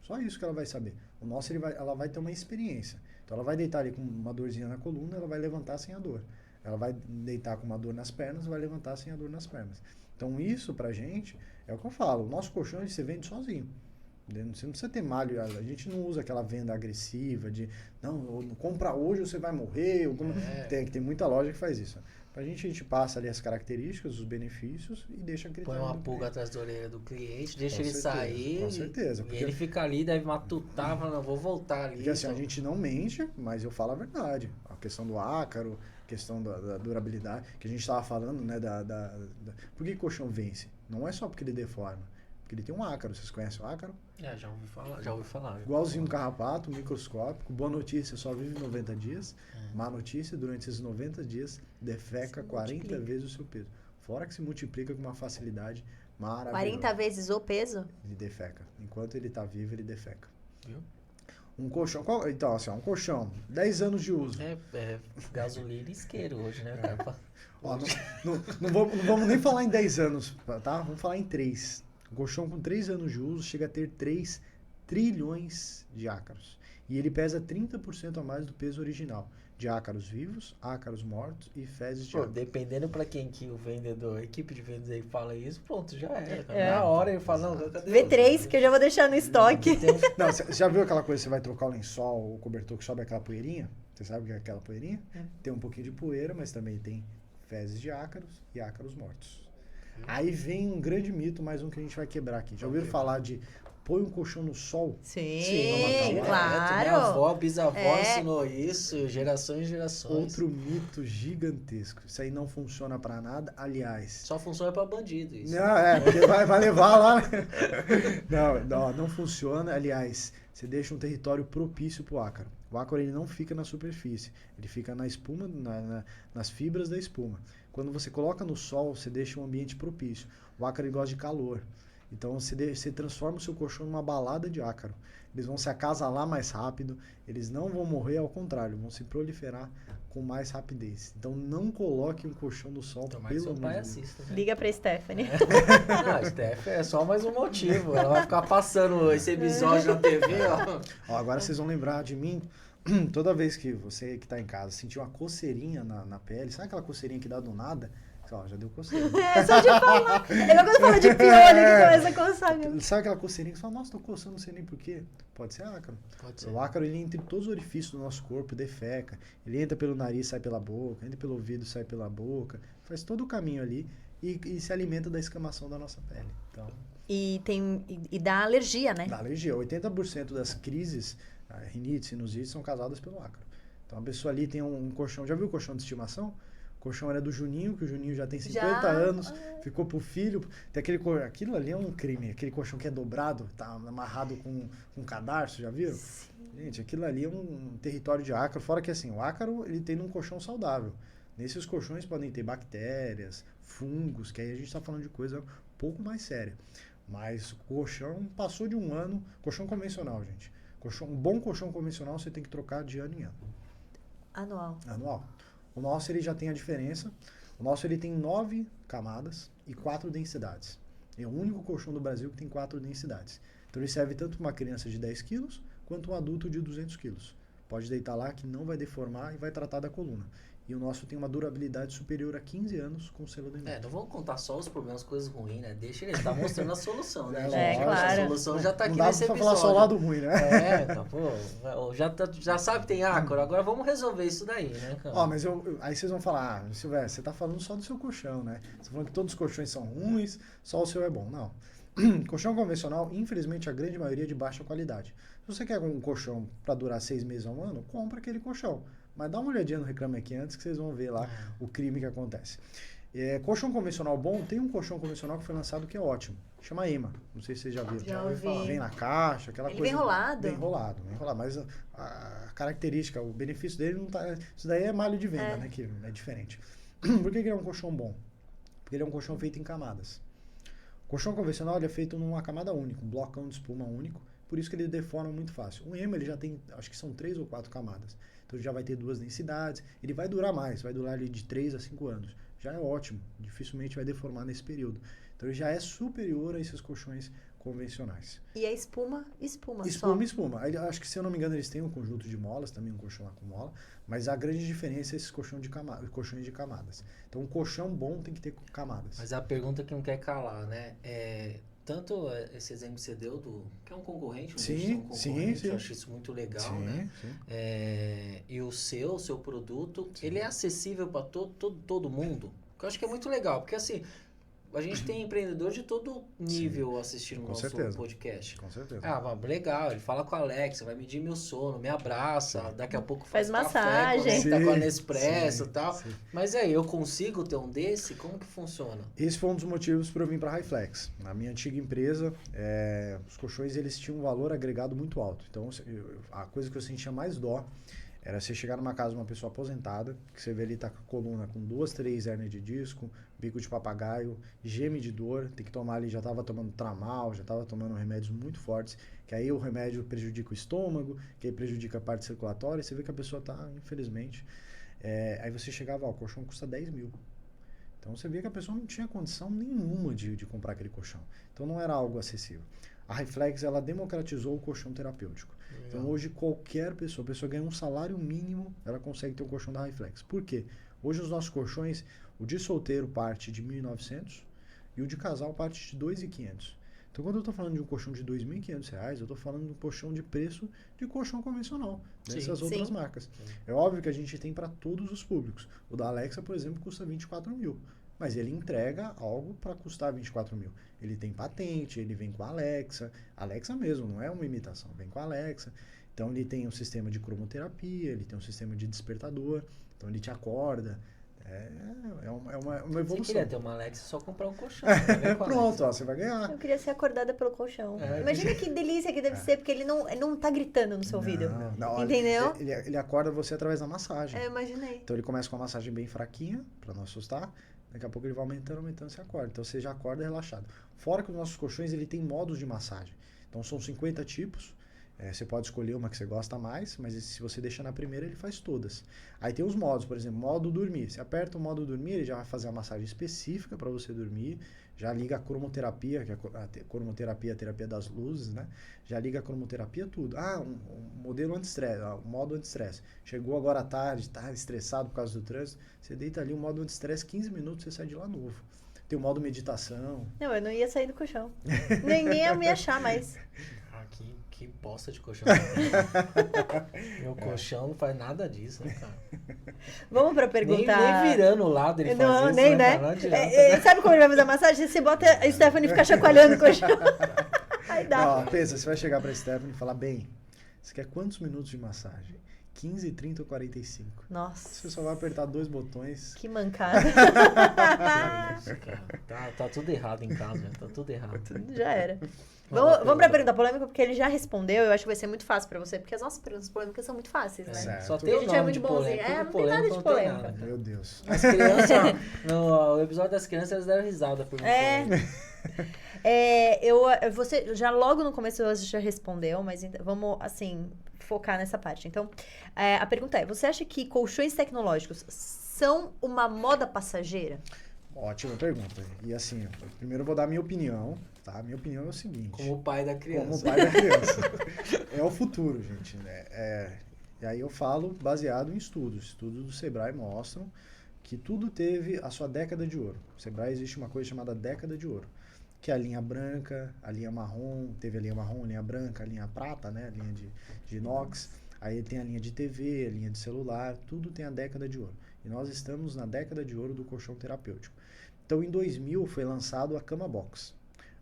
só isso que ela vai saber. O nosso, ela vai ter uma experiência. Então, ela vai deitar ali com uma dorzinha na coluna, ela vai levantar sem a dor. Ela vai deitar com uma dor nas pernas, vai levantar sem a dor nas pernas. Então, isso pra gente, é o que eu falo, o nosso colchão, você vende sozinho. Você não precisa ter malho, a gente não usa aquela venda agressiva de, não, compra hoje ou você vai morrer. Tem muita loja que faz isso. Pra a gente passa ali as características, os benefícios e deixa Põe uma pulga atrás da orelha do cliente, deixa ele sair. Com certeza. E ele fica ali, deve matutar, falando, vou voltar ali. Porque assim, a gente não mente, mas eu falo a verdade. A questão do ácaro, a questão da durabilidade, que a gente estava falando, né? Por que colchão vence? Não é só porque ele deforma. Porque ele tem um ácaro. Vocês conhecem o ácaro? Já ouvi falar. Igualzinho um carrapato, microscópico. Boa notícia, só vive 90 dias. Má notícia, durante esses 90 dias, defeca 40 vezes o seu peso. Fora que se multiplica com uma facilidade maravilhosa. 40 vezes o peso? Ele defeca. Enquanto ele está vivo, ele defeca. Viu? Um colchão, então assim, um colchão, 10 anos de uso. É gasolina e isqueiro hoje, né, cara? Ó, não vamos nem falar em 10 anos, tá? Vamos falar em 3. Um colchão com 3 anos de uso chega a ter 3 trilhões de ácaros. E ele pesa 30% a mais do peso original. De ácaros vivos, ácaros mortos e fezes de ácaro. Dependendo pra quem que o vendedor, a equipe de vendas aí fala isso, pronto, já era. Na hora ele fala, não, cadê V3 que eu já vou deixar no estoque. Não, você já viu aquela coisa, você vai trocar o lençol, o cobertor que sobe aquela poeirinha? Você sabe o que é aquela poeirinha? Tem um pouquinho de poeira, mas também tem fezes de ácaros e ácaros mortos. Aí vem um grande mito, mais um que a gente vai quebrar aqui. Já ouviram falar de põe um colchão no sol? Sim, claro. Minha avó, bisavó ensinou isso, gerações e gerações. Outro mito gigantesco. Isso aí não funciona pra nada. Aliás... Só funciona pra bandido isso. Não, porque vai levar lá. Não funciona. Aliás, você deixa um território propício pro ácaro. O ácaro ele não fica na superfície. Ele fica na espuma, nas fibras da espuma. Quando você coloca no sol, você deixa um ambiente propício. O ácaro ele gosta de calor. Então você transforma o seu colchão numa balada de ácaro. Eles vão se acasalar mais rápido, eles não vão morrer, ao contrário, vão se proliferar com mais rapidez. Então não coloque um colchão no sol, pelo amor de Deus. Né? Liga pra Stephanie. Não, a Stephanie é só mais um motivo. Ela vai ficar passando esse episódio na TV, ó. Agora vocês vão lembrar de mim. Toda vez que você que está em casa sentir uma coceirinha na pele, sabe aquela coceirinha que dá do nada? Você Ó, já deu coceira. Só de falar. É igual quando fala de piolho que começa a coçar. Sabe aquela coceirinha que você fala, nossa, tô coçando, não sei nem por quê. Pode ser ácaro. Pode ser. O ácaro, ele entra em todos os orifícios do nosso corpo, defeca. Ele entra pelo nariz, sai pela boca. Entra pelo ouvido, sai pela boca. Faz todo o caminho ali e se alimenta da escamação da nossa pele. Então, E dá alergia, né? dá alergia. 80% das crises, rinite, sinusite, são causadas pelo ácaro. Então, a pessoa ali tem um colchão. Já viu o colchão de estimação? O colchão era do Juninho, que o Juninho já tem 50 anos, ficou pro filho. Tem aquilo ali é um crime, aquele colchão que é dobrado, tá amarrado com um cadarço, já viram? Sim. Gente, aquilo ali é um território de ácaro, fora que assim, o ácaro ele tem num colchão saudável. Nesses colchões podem ter bactérias, fungos, que aí a gente está falando de coisa um pouco mais séria. Mas o colchão passou de um ano, colchão convencional, gente. Um bom colchão convencional você tem que trocar de ano em ano. Anual. O nosso ele já tem a diferença. O nosso ele tem 9 camadas e 4 densidades. É o único colchão do Brasil que tem 4 densidades. Então ele serve tanto para uma criança de 10 quilos quanto um adulto de 200 quilos. Pode deitar lá que não vai deformar e vai tratar da coluna. E o nosso tem uma durabilidade superior a 15 anos com selo do INEP. Não vamos contar só os problemas, coisas ruins, né? Deixa ele tá mostrando a solução, né? Claro. A solução já tá aqui não nesse dá pra episódio. falar só o lado ruim, né? Então, pô, já sabe que tem ácaro, agora vamos resolver isso daí, né, cara? Ó, mas aí vocês vão falar, Silvério, você tá falando só do seu colchão, né? Você tá falando que todos os colchões são ruins, só o seu é bom. Não. Colchão convencional, infelizmente, a grande maioria é de baixa qualidade. Se você quer um colchão para durar 6 meses a um ano, compra aquele colchão. Mas dá uma olhadinha no Reclame Aqui antes que vocês vão ver lá o crime que acontece. Colchão convencional bom, tem um colchão convencional que foi lançado que é ótimo. Chama EMA. Não sei se vocês já viram. Já ouvi. Vem na caixa, aquela coisa. Bem enrolado. Bem enrolado. Mas a característica, o benefício dele não tá... Isso daí é malho de venda, né? Que é diferente. Por que ele é um colchão bom? Porque ele é um colchão feito em camadas. O colchão convencional ele é feito numa camada única, um blocão de espuma único. Por isso que ele deforma muito fácil. O EMA ele já tem, acho que são 3 ou 4 camadas. Então ele já vai ter 2 densidades. Ele vai durar mais, vai durar ali de 3 a 5 anos. Já é ótimo, dificilmente vai deformar nesse período. Então ele já é superior a esses colchões convencionais. E a espuma só? Espuma. Acho que, se eu não me engano, eles têm um conjunto de molas, também um colchão lá com mola, mas a grande diferença é esses colchões de camadas. Então um colchão bom tem que ter camadas. Mas a pergunta que não quer calar, né? Tanto esse exemplo que você deu, que é um concorrente, sim. Eu acho isso muito legal, né? Sim. E o seu produto, ele é acessível para todo mundo, que eu acho que é muito legal, porque assim, a gente tem empreendedor de todo nível assistindo o nosso podcast. Com certeza. Legal, ele fala com a Alexa, vai medir meu sono, me abraça, daqui a pouco faz massagem. Conecta com a Nespresso e tal. Sim. Mas aí, eu consigo ter um desse? Como que funciona? Esse foi um dos motivos para eu vir para a Hi-Flex. Na minha antiga empresa, os colchões eles tinham um valor agregado muito alto. Então, a coisa que eu sentia mais dó era você chegar numa casa de uma pessoa aposentada, que você vê ali tá com a coluna com 2, 3 hérnias de disco, bico de papagaio, geme de dor, tem que tomar ali, já estava tomando tramal, já estava tomando remédios muito fortes, que aí o remédio prejudica o estômago, que aí prejudica a parte circulatória, e você vê que a pessoa está, infelizmente... aí você chegava, o colchão custa 10 mil. Então você via que a pessoa não tinha condição nenhuma de comprar aquele colchão. Então não era algo acessível. A Hi-Flex, ela democratizou o colchão terapêutico. Legal. Então hoje qualquer pessoa, a pessoa ganha um salário mínimo, ela consegue ter um colchão da Hi-Flex. Por quê? Hoje os nossos colchões, o de solteiro parte de R$ 1.900 e o de casal parte de R$ 2.500. Então quando eu estou falando de um colchão de R$ 2.500, eu estou falando de um colchão de preço de colchão convencional, dessas outras marcas. É óbvio que a gente tem para todos os públicos. O da Alexa, por exemplo, custa 24 mil. Mas ele entrega algo para custar 24 mil. Ele tem patente, ele vem com a Alexa. Alexa mesmo, não é uma imitação, vem com a Alexa. Então ele tem um sistema de cromoterapia, ele tem um sistema de despertador, então ele te acorda. É uma evolução. Se queria ter uma Alexa, é só comprar um colchão. Pronto, você vai ganhar. Eu queria ser acordada pelo colchão. Imagina que delícia que deve ser, porque ele não tá gritando no seu ouvido. Não, entendeu? Ele acorda você através da massagem. Eu imaginei. Então ele começa com uma massagem bem fraquinha, para não assustar. Daqui a pouco ele vai aumentando, você acorda. Então você já acorda relaxado. Fora que os nossos colchões ele tem modos de massagem. Então são 50 tipos. Você pode escolher uma que você gosta mais, mas se você deixar na primeira, ele faz todas. Aí tem os modos, por exemplo, modo dormir. Você aperta o modo dormir, ele já vai fazer a massagem específica para você dormir, já liga a cromoterapia, que é a cromoterapia é a terapia das luzes, né? Já liga a cromoterapia, tudo. Um modelo anti-estresse, o modo anti-estresse. Chegou agora à tarde, tá estressado por causa do trânsito, você deita ali o modo anti-estresse, 15 minutos você sai de lá novo. Tem o modo meditação. Não, eu não ia sair do colchão. Nem ia me achar mais. Que bosta de colchão. Meu colchão não faz nada disso, né, cara? Vamos pra perguntar... Nem virando o lado ele não, faz isso, nem, né? Sabe como ele vai fazer a massagem? Você bota a Stephanie ficar chacoalhando o colchão. Aí dá. Pensa, você vai chegar pra Stephanie e falar, bem, você quer quantos minutos de massagem? 15, 30 ou 45? Nossa. Você só vai apertar 2 botões. Que mancada. Tá tudo errado em casa, tá tudo errado. Já era. Vamos pra pergunta polêmica, porque ele já respondeu. Eu acho que vai ser muito fácil pra você, porque as nossas perguntas polêmicas são muito fáceis, né? Certo. Só tem o nome de polêmica. Não tem nada de polêmica. Meu Deus. As crianças, no episódio das crianças, elas deram risada por mim. Você já logo no começo você já respondeu, mas vamos, assim, focar nessa parte. Então, a pergunta é, você acha que colchões tecnológicos são uma moda passageira? Ótima pergunta. E assim, primeiro eu vou dar a minha opinião, tá? Minha opinião é o seguinte. Como pai da criança. Como pai da criança. É o futuro, gente. E aí eu falo baseado em estudos. Estudos do Sebrae mostram que tudo teve a sua década de ouro. No Sebrae existe uma coisa chamada década de ouro, que é a linha branca, a linha marrom, teve a linha marrom, a linha branca, a linha prata, né? A linha de inox. Aí tem a linha de TV, a linha de celular, tudo tem a década de ouro. E nós estamos na década de ouro do colchão terapêutico. Então, em 2000 foi lançado a cama box.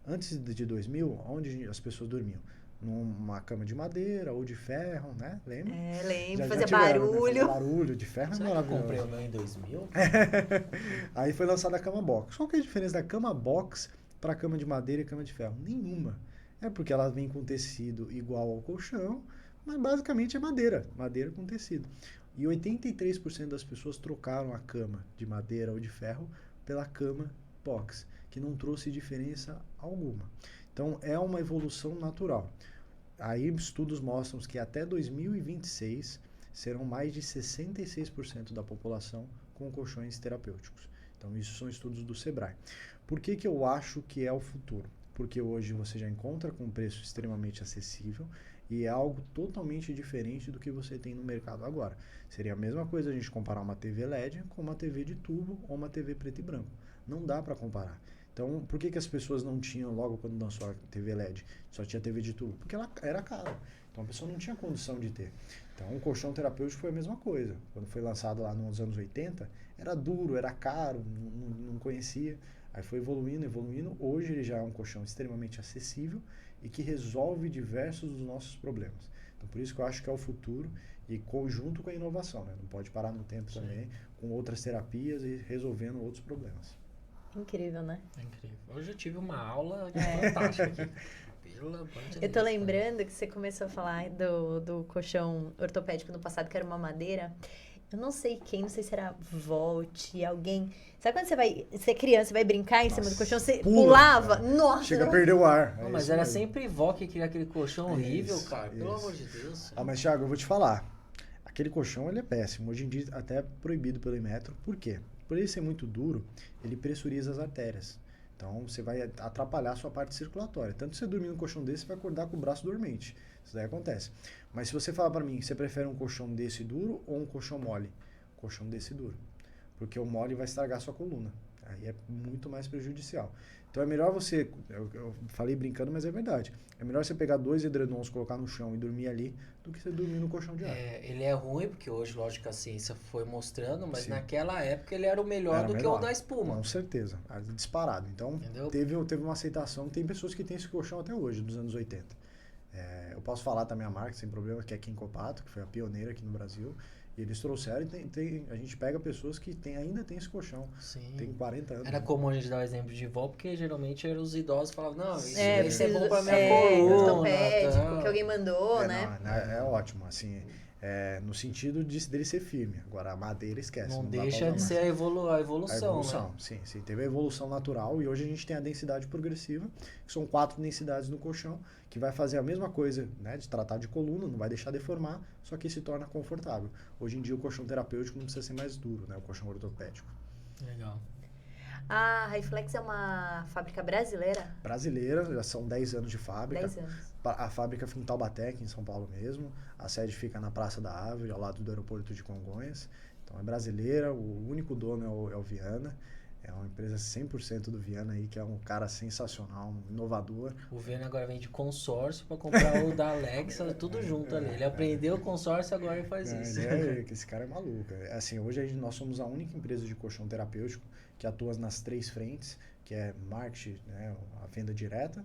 Antes de 2000, onde as pessoas dormiam? Numa cama de madeira ou de ferro, né? Lembra? Lembro. Fazia barulho. Né? Fazia barulho, de ferro. Será que eu comprei o meu em 2000? Aí foi lançada a cama box. Qual que é a diferença da cama box para cama de madeira e cama de ferro? Nenhuma. É porque ela vem com tecido igual ao colchão, mas basicamente é madeira com tecido. E 83% das pessoas trocaram a cama de madeira ou de ferro pela cama box, que não trouxe diferença alguma. Então, é uma evolução natural. Aí, estudos mostram que até 2026 serão mais de 66% da população com colchões terapêuticos. Então, isso são estudos do Sebrae. Por que eu acho que é o futuro? Porque hoje você já encontra com um preço extremamente acessível e é algo totalmente diferente do que você tem no mercado agora. Seria a mesma coisa a gente comparar uma TV LED com uma TV de tubo ou uma TV preto e branco. Não dá para comparar. Então, por que as pessoas não tinham logo quando lançou a TV LED? Só tinha TV de tubo? Porque ela era cara. Então, a pessoa não tinha condição de ter. Então, o colchão terapêutico foi a mesma coisa. Quando foi lançado lá nos anos 80, era duro, era caro, não conhecia. Aí foi evoluindo. Hoje ele já é um colchão extremamente acessível e que resolve diversos dos nossos problemas. Então, por isso que eu acho que é o futuro e conjunto com a inovação, né? Não pode parar no tempo também, com outras terapias e resolvendo outros problemas. Incrível, né? É incrível. Hoje eu tive uma aula fantástica aqui. Eu tô lembrando que você começou a falar do colchão ortopédico no passado, que era uma madeira. Eu não sei quem, não sei se era Volt, alguém... Sabe quando você é criança, você vai brincar em cima do colchão, você pulava? Nossa! Chega a perder o ar. Não, mas era sempre vó que queria aquele colchão horrível, cara. Pelo amor de Deus. Mas, Thiago, eu vou te falar. Aquele colchão, ele é péssimo. Hoje em dia, até é proibido pelo Inmetro. Por quê? Por ele ser muito duro, ele pressuriza as artérias. Então, você vai atrapalhar a sua parte circulatória. Tanto que você dormir num colchão desse, você vai acordar com o braço dormente. Isso daí acontece. Mas se você falar para mim, você prefere um colchão desse duro ou um colchão mole? Colchão desse duro. Porque o mole vai estragar a sua coluna. Aí é muito mais prejudicial. Então é melhor você, eu falei brincando, mas é verdade. É melhor você pegar 2 edredons, colocar no chão e dormir ali, do que você dormir no colchão de ar. Ele é ruim, porque hoje, lógico, a ciência foi mostrando, mas naquela época ele era o melhor do que o da espuma. Com certeza, disparado. Então teve uma aceitação, tem pessoas que têm esse colchão até hoje, dos anos 80. Eu posso falar da minha marca, sem problema, que é a Kenkopato, que foi a pioneira aqui no Brasil. E eles trouxeram e a gente pega pessoas que ainda tem esse colchão. Sim. Tem 40 anos. Era comum a gente dar o exemplo de vó, porque geralmente eram os idosos que falavam, não, isso é preciso bom pra minha coluna. Ortopédico, que alguém mandou, né? É ótimo, assim. no sentido dele ser firme. Agora, a madeira esquece. Não deixa de ser a evolução, né? Sim. Teve a evolução natural e hoje a gente tem a densidade progressiva, que são 4 densidades no colchão, que vai fazer a mesma coisa, né, de tratar de coluna, não vai deixar deformar, só que se torna confortável. Hoje em dia o colchão terapêutico não precisa ser mais duro, né, o colchão ortopédico. Legal. A Hi-Flex é uma fábrica brasileira? Brasileira, já são 10 anos de fábrica. 10 anos. A fábrica fica em Taubaté, aqui em São Paulo mesmo. A sede fica na Praça da Árvore, ao lado do aeroporto de Congonhas. Então é brasileira, o único dono é o Viana. É uma empresa 100% do Viana aí, que é um cara sensacional, um inovador. O Viana agora vem de consórcio para comprar o da Alexa, tudo junto ali. Ele aprendeu o consórcio, agora ele faz isso. Esse cara é maluco. Assim, hoje nós somos a única empresa de colchão terapêutico que atua nas 3 frentes, que é marketing, né, a venda direta,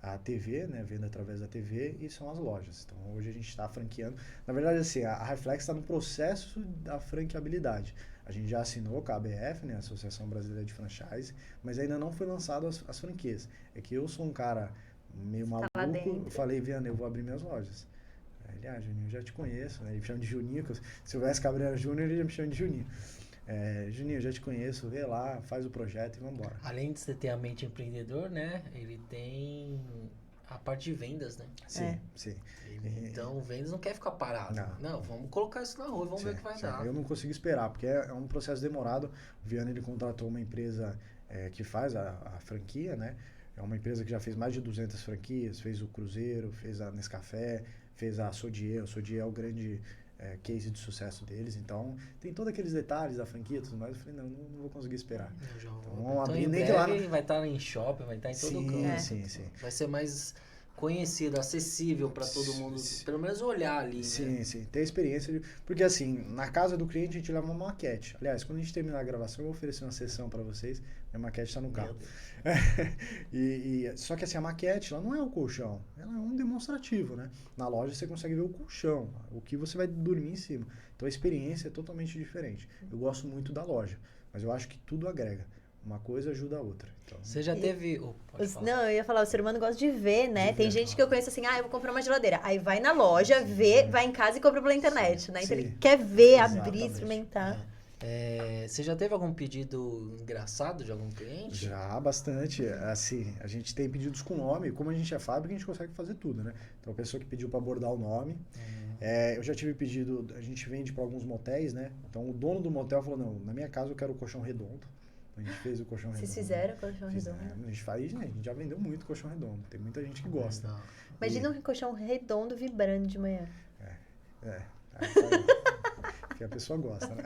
a TV, né, venda através da TV, e são as lojas. Então hoje a gente está franqueando. Na verdade, assim, a Hi-Flex está no processo da franqueabilidade. A gente já assinou com a ABF, né, Associação Brasileira de Franchise, mas ainda não foi lançado as franquias. É que eu sou um cara meio maluco, eu falei, Viana, eu vou abrir minhas lojas. Ele, Juninho, eu já te conheço, né? Ele me chama de Juninho, Silvestre Cabreira Júnior, ele já me chama de Juninho. Juninho, eu já te conheço, vê lá, faz o projeto e vamos embora. Além de você ter a mente empreendedor, né, ele tem a parte de vendas, né? Sim. Então, vendas não quer ficar parado. Não, vamos colocar isso na rua e vamos ver o que vai dar. Eu não consigo esperar, porque é um processo demorado. O Viana, ele contratou uma empresa que faz a franquia, né? É uma empresa que já fez mais de 200 franquias, fez o Cruzeiro, fez a Nescafé, fez a Sodier. O Sodier é o grande case de sucesso deles. Então, tem todos aqueles detalhes da franquia e tudo mais. Eu falei, não vou conseguir esperar. Então, vamos abrir, nem que lá vai estar em shopping, vai estar em todo canto. Sim. Vai ser mais conhecido, acessível para todo mundo, pelo menos olhar ali, né? Sim, ter experiência. Porque assim, na casa do cliente a gente leva uma maquete. Aliás, quando a gente terminar a gravação, eu vou oferecer uma sessão para vocês. Minha maquete está no carro. Só que assim, a maquete, ela não é o colchão, ela é um demonstrativo, né? Na loja você consegue ver o colchão, o que você vai dormir em cima. Então a experiência é totalmente diferente. Eu gosto muito da loja, mas eu acho que tudo agrega. Uma coisa ajuda a outra. Então, você já teve... Não, eu ia falar, o ser humano gosta de ver, né? Tem gente que eu conheço assim, eu vou comprar uma geladeira. Aí vai na loja, vê, vai em casa e compra pela internet, né? Então ele quer ver, abrir, experimentar. Você já teve algum pedido engraçado de algum cliente? Já, bastante. Assim, a gente tem pedidos com nome. Como a gente é fábrica, a gente consegue fazer tudo, né? Então a pessoa que pediu para bordar o nome. Eu já tive pedido, a gente vende para alguns motéis, né? Então o dono do motel falou, não, na minha casa eu quero o colchão redondo. A gente fez o colchão redondo. Vocês fizeram o colchão redondo? A gente já vendeu muito colchão redondo. Tem muita gente que gosta. Imagina um colchão redondo vibrando de manhã. Que a pessoa gosta, né?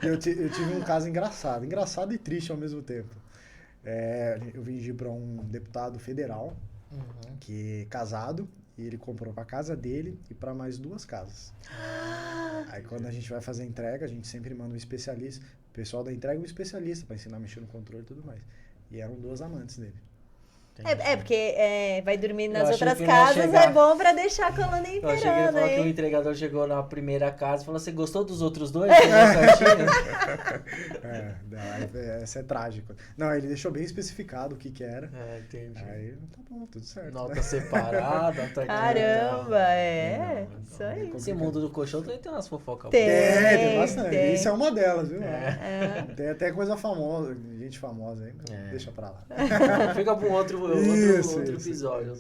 Eu tive um caso engraçado e triste ao mesmo tempo. Eu vendi para um deputado federal, que é casado, e ele comprou para casa dele e para mais 2 casas. Aí quando a gente vai fazer a entrega, a gente sempre manda um especialista. O pessoal da entrega é um especialista para ensinar a mexer no controle e tudo mais. E eram 2 amantes dele. Porque vai dormir nas outras casas, é bom pra deixar a coluna inteirando. Eu achei que ele falou que o entregador chegou na primeira casa e falou, você gostou dos outros 2? Essa é trágico. Não, ele deixou bem especificado o que era. Entendi. Aí, tá bom, tudo certo. Nota separada. Caramba, isso aí. Esse mundo do colchão também tem umas fofocas. Tem bastante. Isso é uma delas, viu? Tem até coisa famosa, gente famosa aí, mas deixa pra lá. Fica pra outro episódio.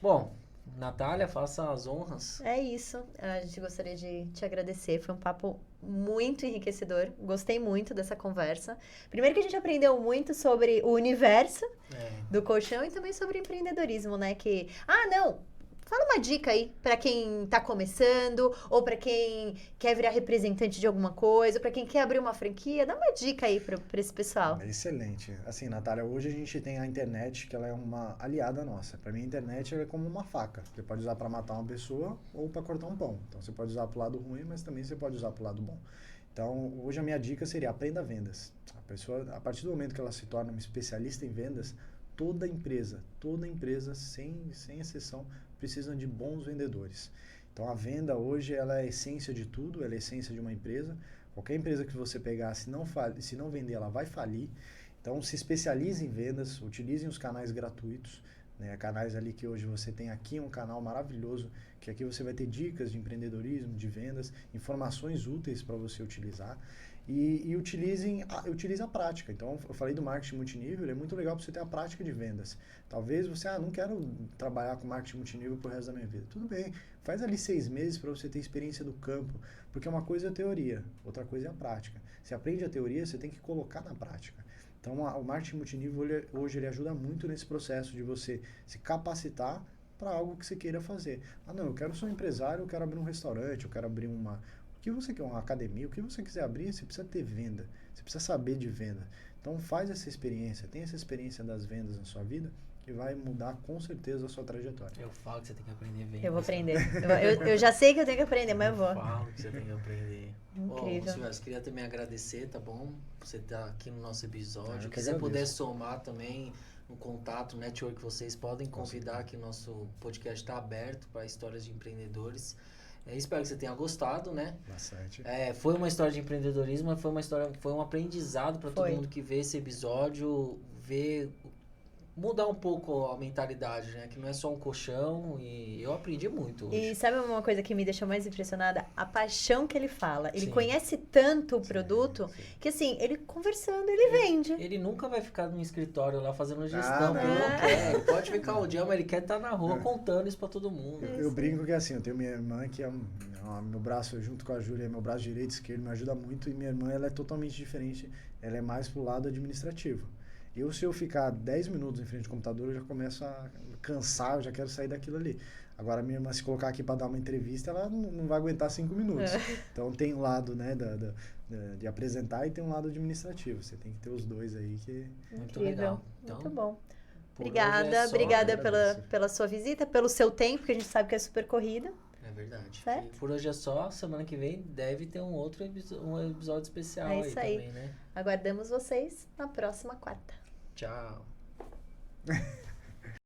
Bom, Natália, faça as honras. É isso. A gente gostaria de te agradecer. Foi um papo muito enriquecedor. Gostei muito dessa conversa. Primeiro que a gente aprendeu muito sobre o universo do colchão e também sobre empreendedorismo, né? Fala uma dica aí para quem tá começando, ou para quem quer virar representante de alguma coisa, ou para quem quer abrir uma franquia. Dá uma dica aí para esse pessoal. Excelente. Assim, Natália, hoje a gente tem a internet, que ela é uma aliada nossa. Para mim, a internet é como uma faca. Você pode usar para matar uma pessoa ou para cortar um pão. Então, você pode usar pro lado ruim, mas também você pode usar pro lado bom. Então, hoje a minha dica seria aprenda vendas. A pessoa, a partir do momento que ela se torna uma especialista em vendas, toda empresa, sem exceção, precisa de bons vendedores. Então a venda hoje ela é a essência de tudo, ela é a essência de uma empresa. Qualquer empresa que você pegar, se não vender, ela vai falir. Então se especialize em vendas, utilizem os canais gratuitos, né? Canais ali que hoje você tem aqui, um canal maravilhoso, que aqui você vai ter dicas de empreendedorismo, de vendas, informações úteis para você utilizar. E utilize a prática. Então, eu falei do marketing multinível, ele é muito legal para você ter a prática de vendas. Talvez você, não quero trabalhar com marketing multinível pro resto da minha vida. Tudo bem, faz ali 6 meses para você ter experiência do campo, porque uma coisa é a teoria, outra coisa é a prática. Você aprende a teoria, você tem que colocar na prática. Então, o marketing multinível, hoje, ele ajuda muito nesse processo de você se capacitar para algo que você queira fazer. Não, eu quero ser um empresário, eu quero abrir um restaurante, eu quero abrir o que você quer, uma academia, o que você quiser abrir, você precisa ter venda, você precisa saber de venda. Então faz essa experiência, tem essa experiência das vendas na sua vida, que vai mudar com certeza a sua trajetória. Eu falo que você tem que aprender vendas. Eu vou aprender. Eu já sei que eu tenho que aprender, mas eu vou. Eu falo que você tem que aprender. Incrível. Silvestre, queria também agradecer, tá bom? Você tá aqui no nosso episódio. Se você puder somar também no contato, network, vocês podem convidar, que o nosso podcast está aberto para histórias de empreendedores. Espero que você tenha gostado, né? Bastante. Foi uma história de empreendedorismo, mas foi um aprendizado para todo mundo que vê esse episódio, mudar um pouco a mentalidade, né? Que não é só um colchão, e eu aprendi muito hoje. E sabe uma coisa que me deixou mais impressionada? A paixão que ele fala. Ele Sim. conhece tanto o produto que, assim, ele conversando, ele vende. Ele nunca vai ficar no escritório lá fazendo gestão, porque ele não quer. Ele pode ficar o dia, mas ele quer estar na rua contando isso pra todo mundo. Eu brinco que assim, eu tenho minha irmã que meu braço, junto com a Júlia, meu braço direito e esquerdo, me ajuda muito, e minha irmã, ela é totalmente diferente. Ela é mais pro lado administrativo. Se eu ficar 10 minutos em frente ao computador, eu já começo a cansar, eu já quero sair daquilo ali. Agora, minha irmã, se colocar aqui para dar uma entrevista, ela não vai aguentar 5 minutos. Então, tem um lado, né, de apresentar, e tem um lado administrativo. Você tem que ter os dois aí que... Muito legal. Então, muito bom. Obrigada pela sua visita, pelo seu tempo, que a gente sabe que é super corrida. É verdade. Certo? Por hoje é só. Semana que vem deve ter um episódio especial aí também, né? Aguardamos vocês na próxima quarta. Tchau.